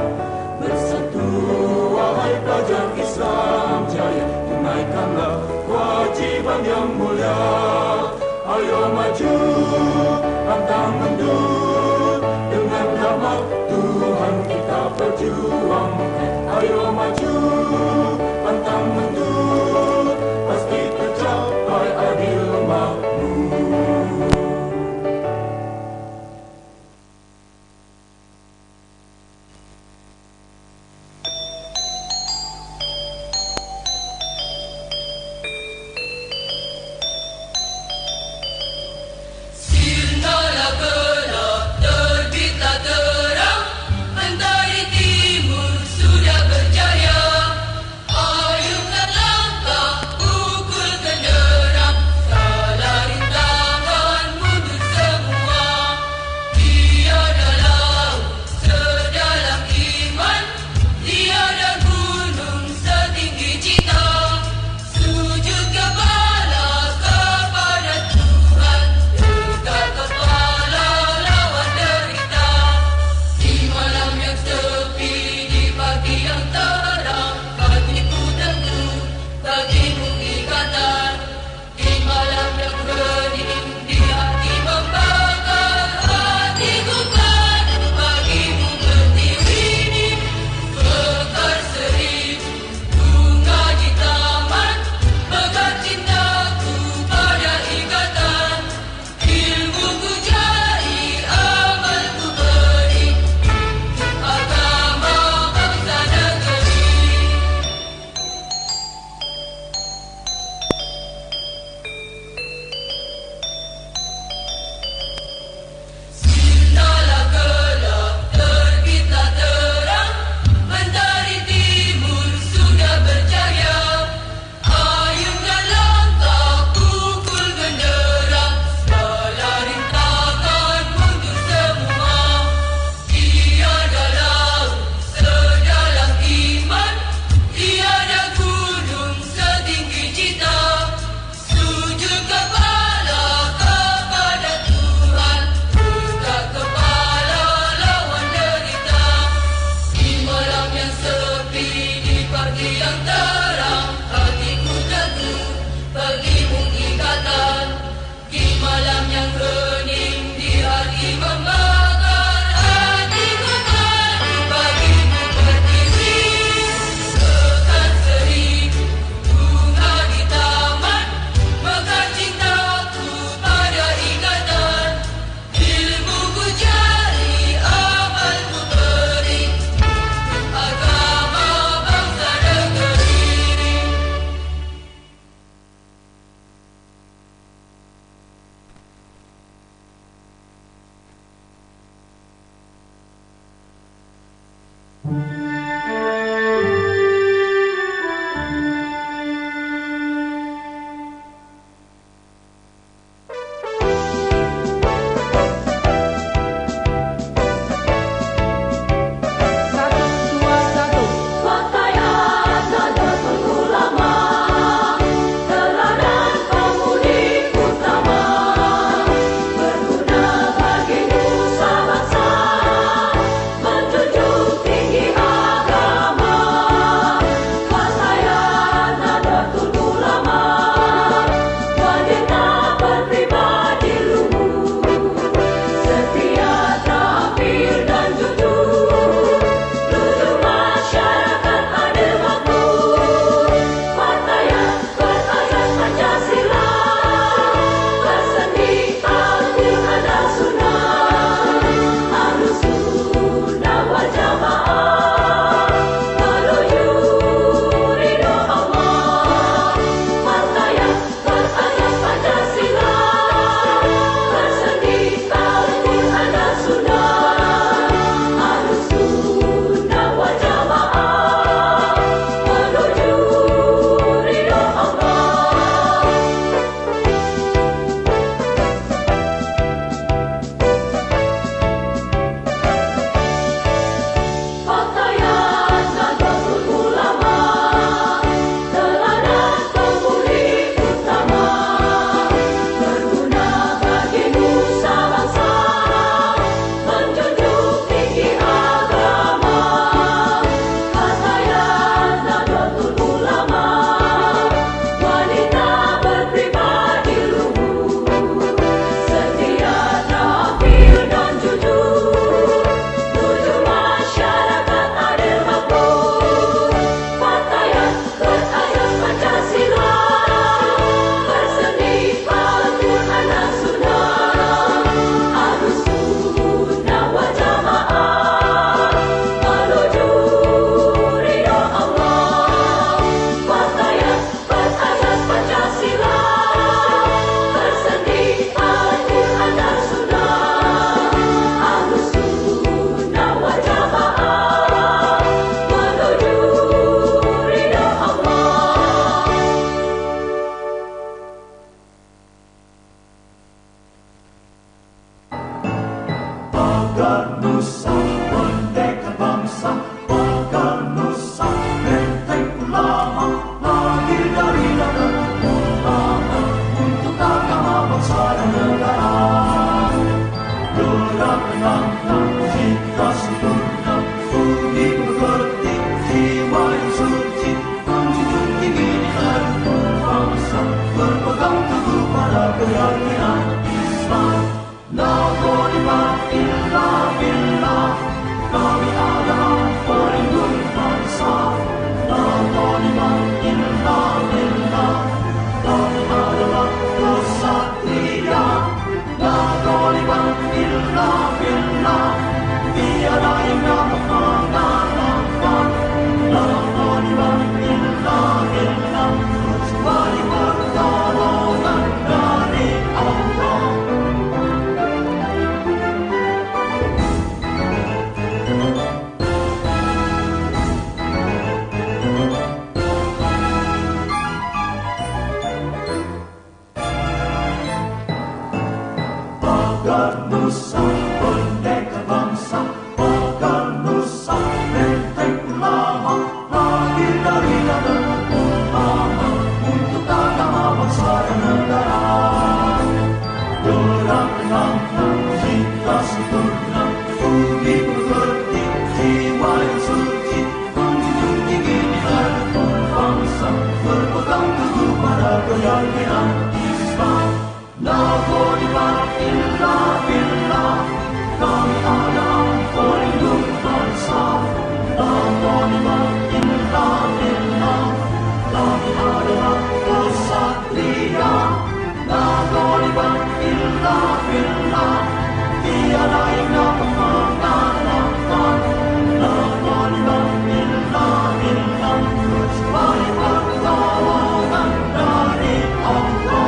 Kecuali pertolongan dari Allah.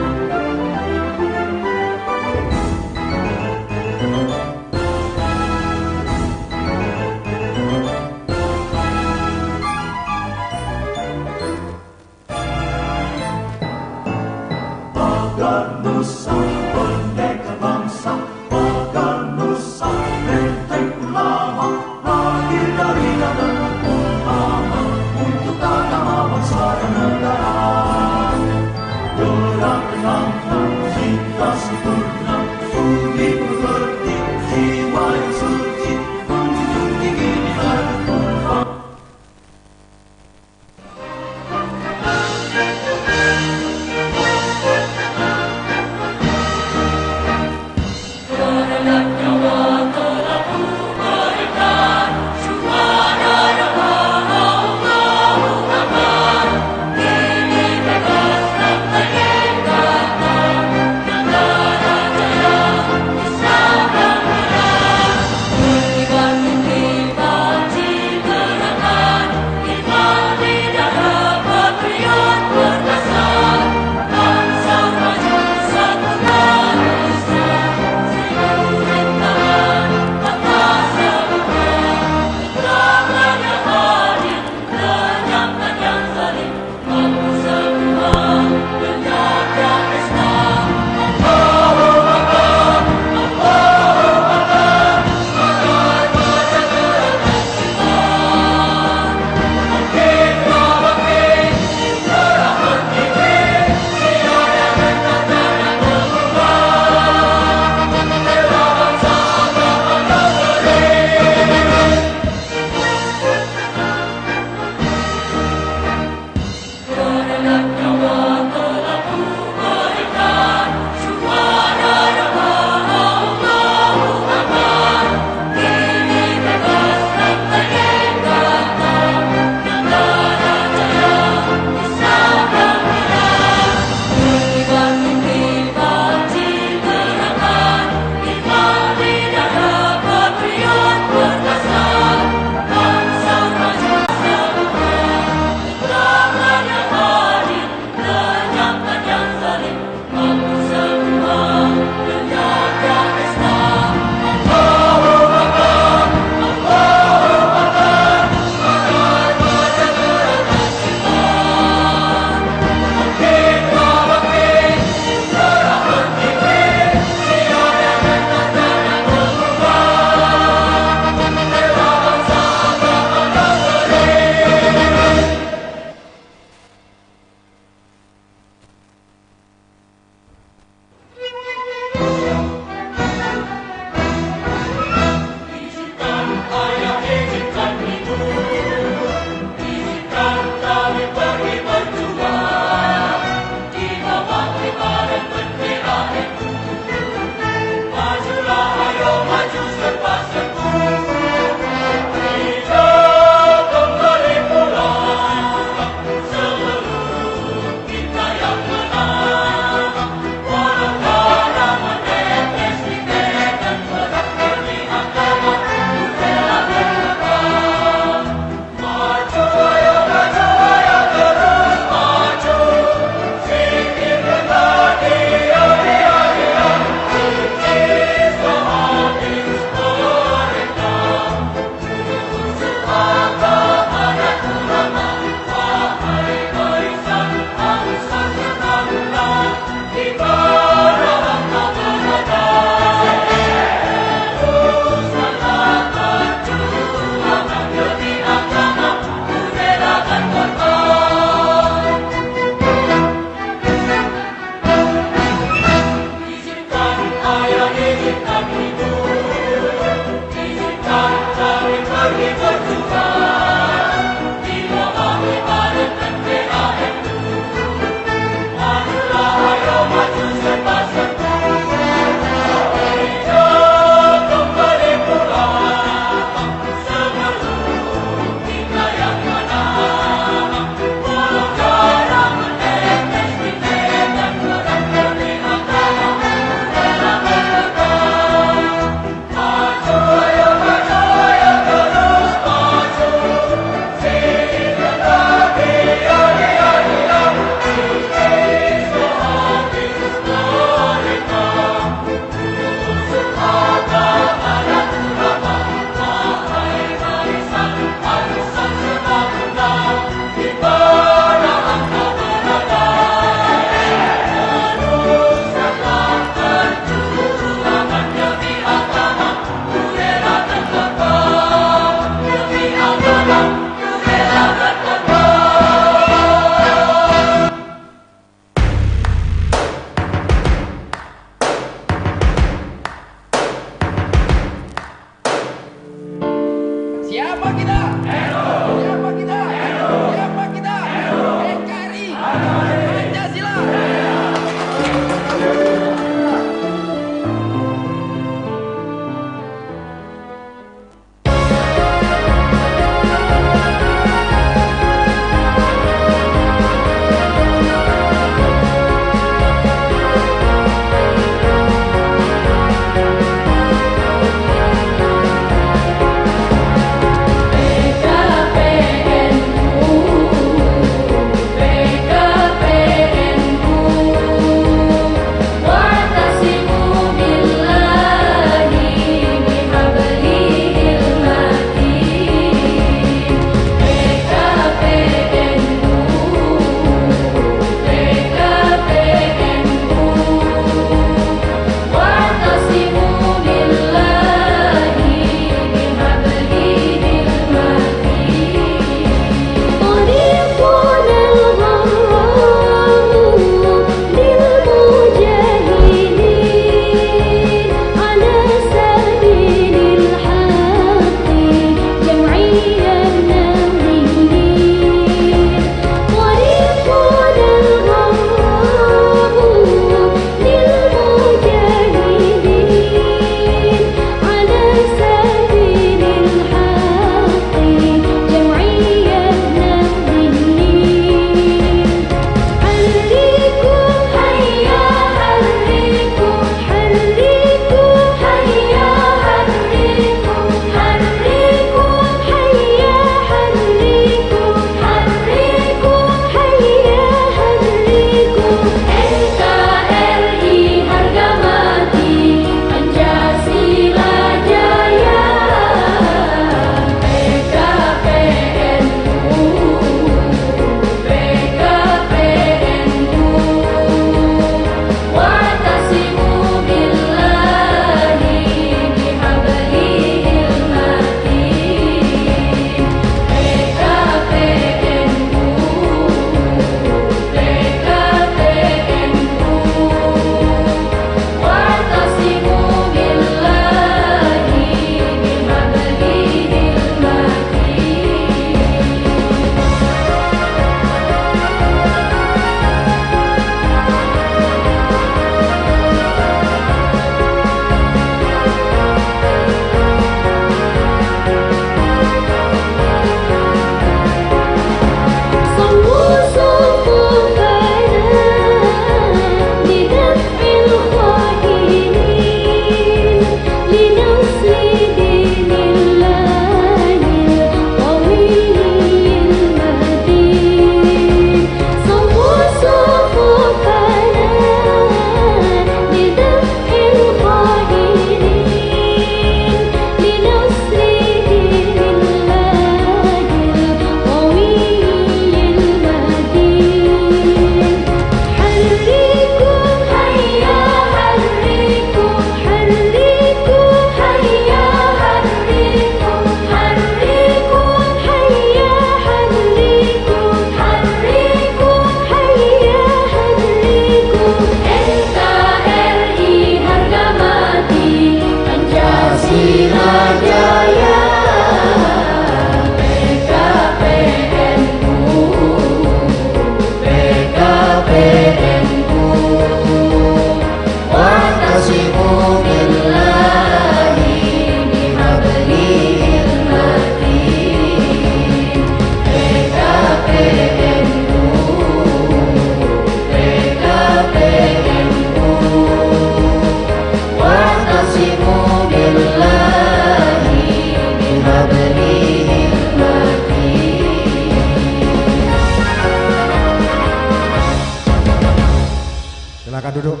Silakan duduk.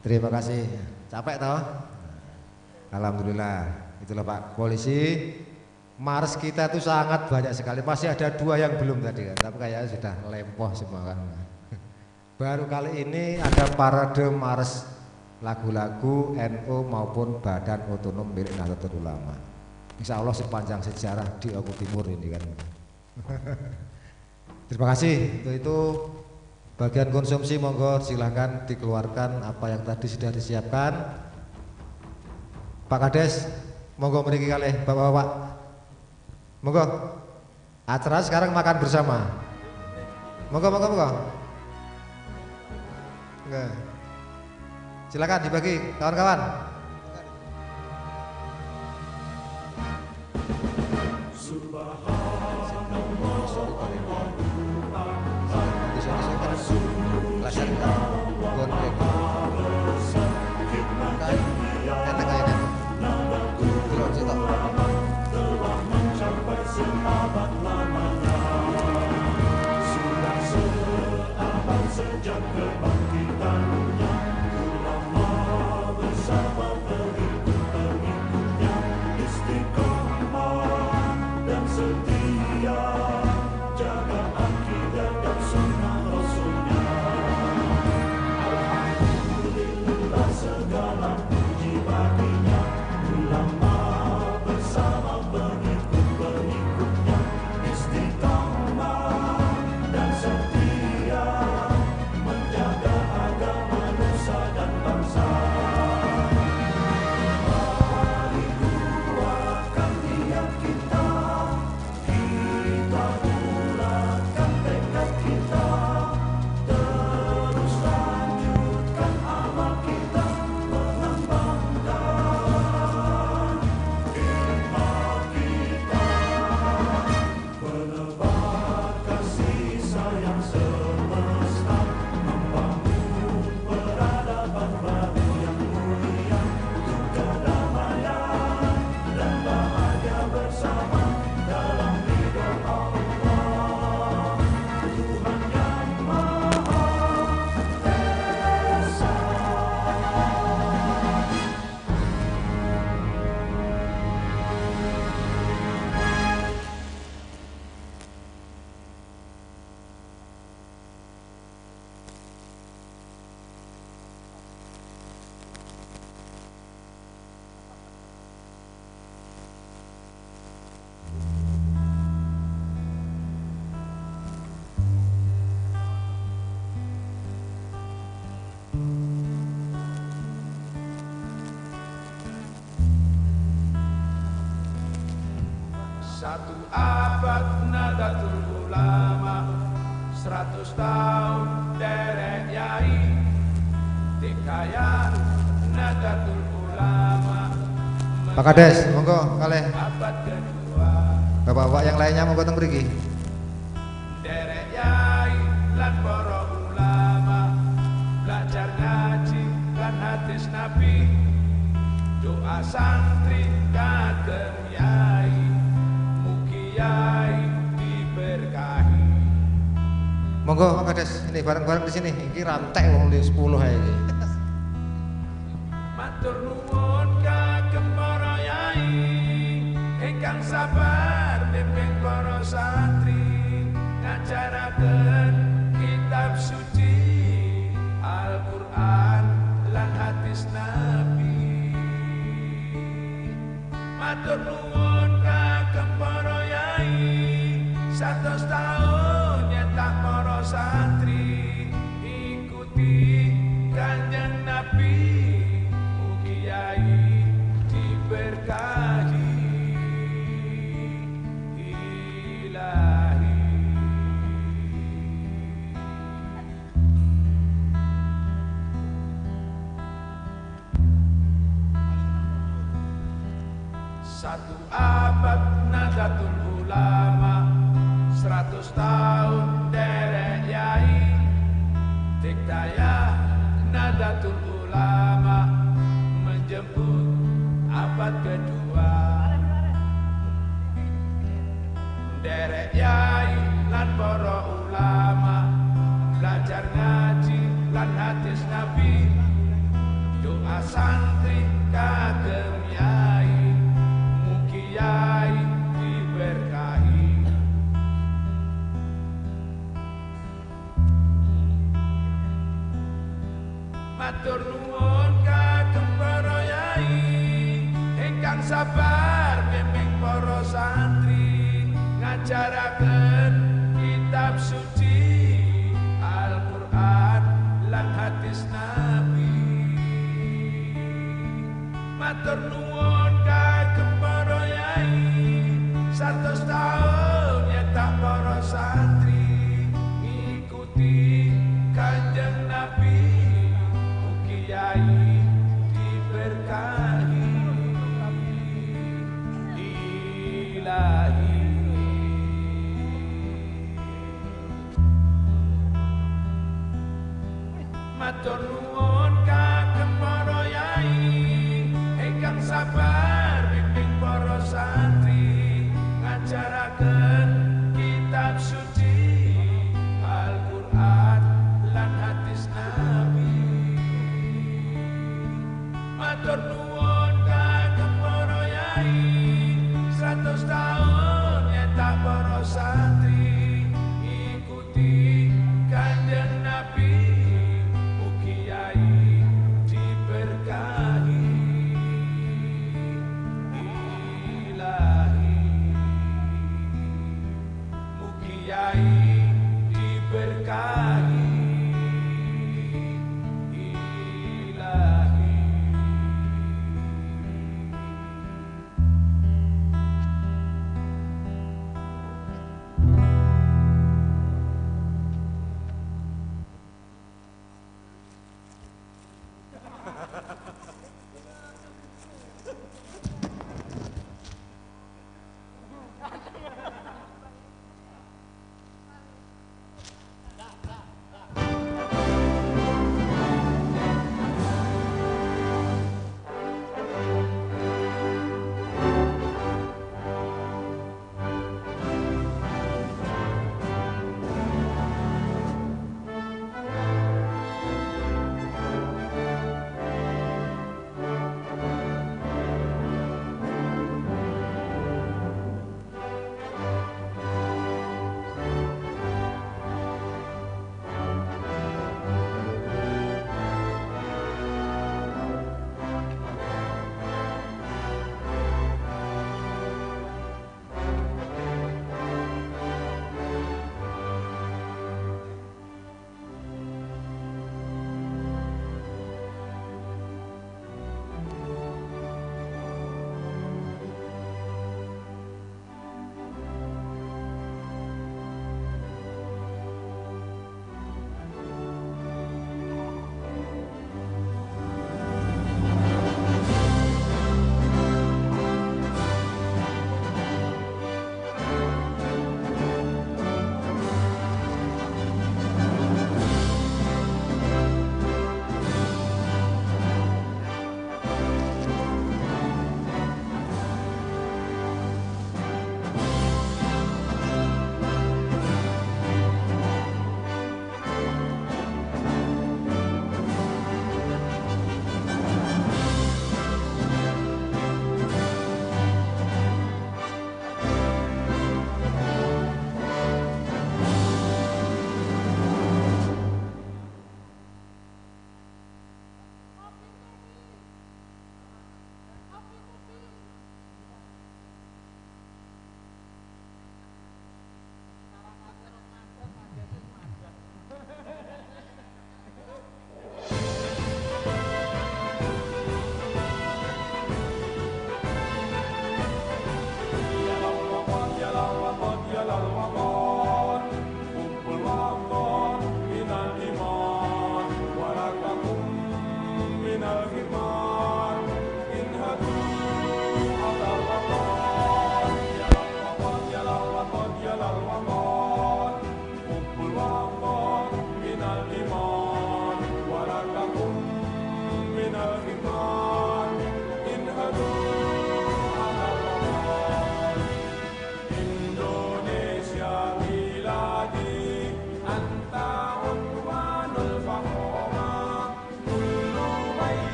Terima kasih. Capek toh? Alhamdulillah. Itulah Pak Polisi. Mars kita itu sangat banyak sekali. Masih ada 2 yang belum tadi kan. Tapi kayaknya sudah lempoh semua kan. Baru kali ini ada parade Mars lagu-lagu NU maupun Badan Otonom milik Nahdlatul Ulama. Insya Allah sepanjang sejarah di Oku Timur ini kan. Terima kasih. Untuk itu bagian konsumsi monggo silahkan dikeluarkan apa yang tadi sudah disiapkan. Pak Kades, monggo mriki kalih Bapak-bapak. Monggo. Acara sekarang makan bersama. Monggo. Enggak. Silakan dibagi kawan-kawan. Sejak kebangkitannya, ulama bersama pengikut-pengikutnya istiqomah dan setia, jaga akidah dan sunnah Rasulnya. Alhamdulillah segala puji baginya, ulama bersama pengikut-pengikutnya istiqomah dan setia, menjaga agama nusa dan bangsa. Mari kuatkan niat kita, kita bulatkan tekad kita, terus lanjutkan amal kita, mengembangkan ilmu kita, menebar kasih sayang semesta, membangun peradaban baru yang mulia untuk kedamaian dan bahagia bersama dalam ridho Allah, Tuhan yang Maha Esa. Satu abad Nahdlatul Ulama, 100 tahun derek yai, dikaya Nahdlatul Ulama. Pak Kades, monggo kalih. Abad kedua, Bapak-bapak yang lainnya monggo teng mriki. derek yai lan para ulama, belajar ngaji lan hadis Nabi, doa santri kagem yai, mugi yai diberkahi. Monggo Pak Kades, ini bareng-bareng di sini. Iki rantek wong 10 ae iki. Matur nuwun kagem para yai ingkang sabar bimbing para santri, ngajaraken kitab suci Al-Qur'an lan hadis Nabi. Matur nuwun kagem para yai 100 tahun nyetak para santri, ikuti kanjeng Nabi, mugi yai diberkahi ilahi. Satu abad Nahdlatul Ulama, 100 tahun derek yai, dikdaya Nahdlatul Ulama, menjemput abad kedua. Derek yai lan para ulama, belajar ngaji lan hadis Nabi, doa santri kagem yai, mugi yai diberkahi. Matur nuwun kagem para yai ingkang sabar bimbing para santri ngajaraken kitab suci Al-Qur'an lan hadis Nabi. Matur nuwun kagem para yai 100 tahun nyetak para santri ngikuti Kanjeng Nabi, mugi yai diberkahi ilahi. Matur nuwun kagem para yai ingkang sabar bimbing para santri ngajaraken kitab suci Al-Qur'an lan hadis Nabi. Matur nuwun kagem para yai 100 tahun nyetak para santri ikuti Kanjeng Nabi, mugi yai diberkahi ilahi, mugi yai diberkahi ilahi.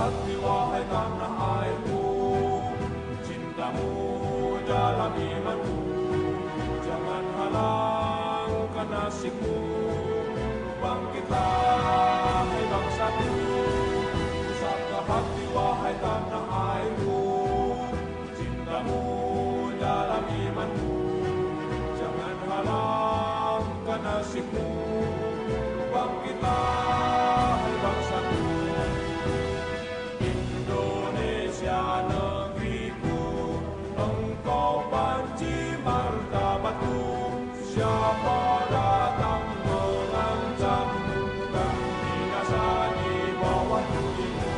hati wahai tanah airku, cintamu dalam imanku, jangan halangkan nasibmu. Bangkitlah hai bangsaku, usapkan hati wahai tanah airku, cintamu dalam imanku, jangan halangkan nasibmu. Bangkitlah hai bangsaku, Indonesia negeriku, engkau panci martabatku. Siapa datang mengancammu dan binasa di bawah tulimu?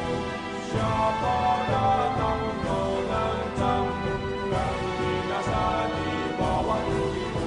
Siapa datang mengancammu dan binasa di bawah tulimu?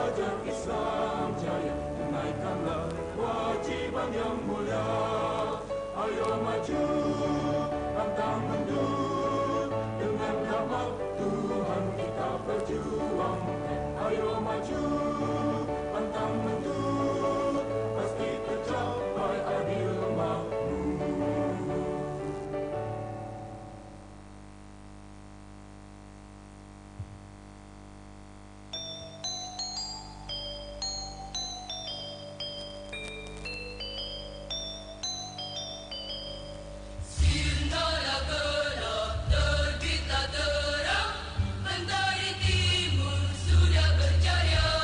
fajar Islam jaya, tunaikanlah kewajiban yang mulia. Ayo maju, pantang mundur, dengan rahmat Tuhan kita berjuang. Ayo maju, pantang mundur, pasti tercapai adil makmur. Sirnalah gelap, terbitlah terang, mentari timur sudah berjaya.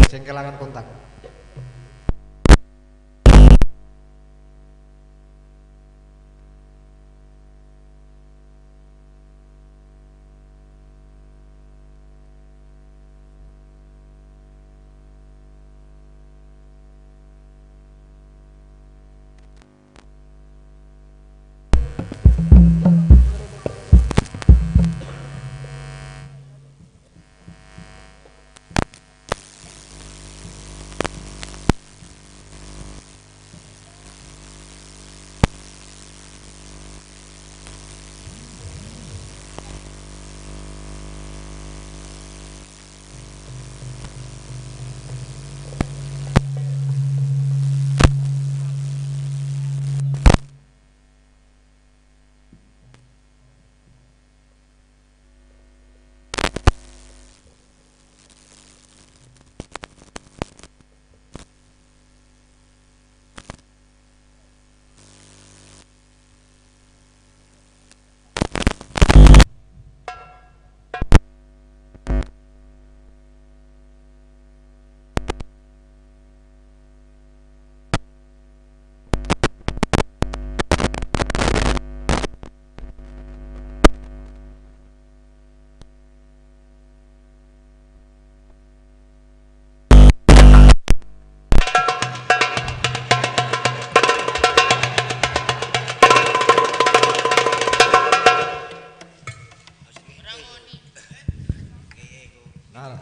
Sing kelangan kontak. Nah,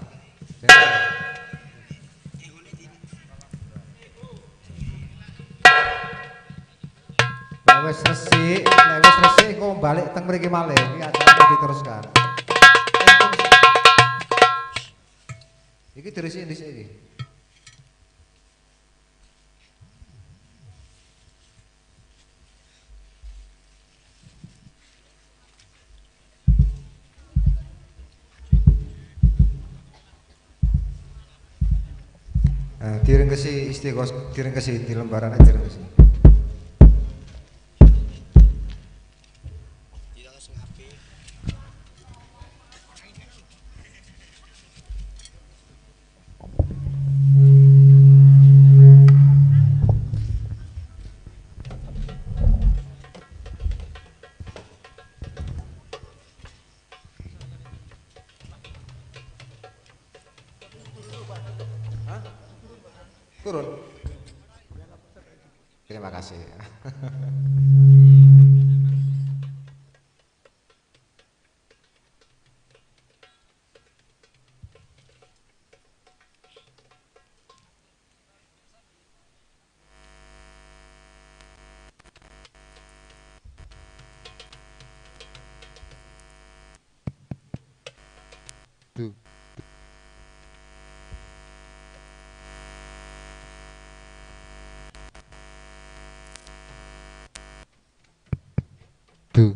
lek wis resik engko balik teng mriki malih. Iki acara diteruskan. Iki diresiki dhisik iki. Nah, direngkesi istiqos, direngkesi di lembaran aja direngkesi. Turun. Terima kasih. Tuh. Tuh,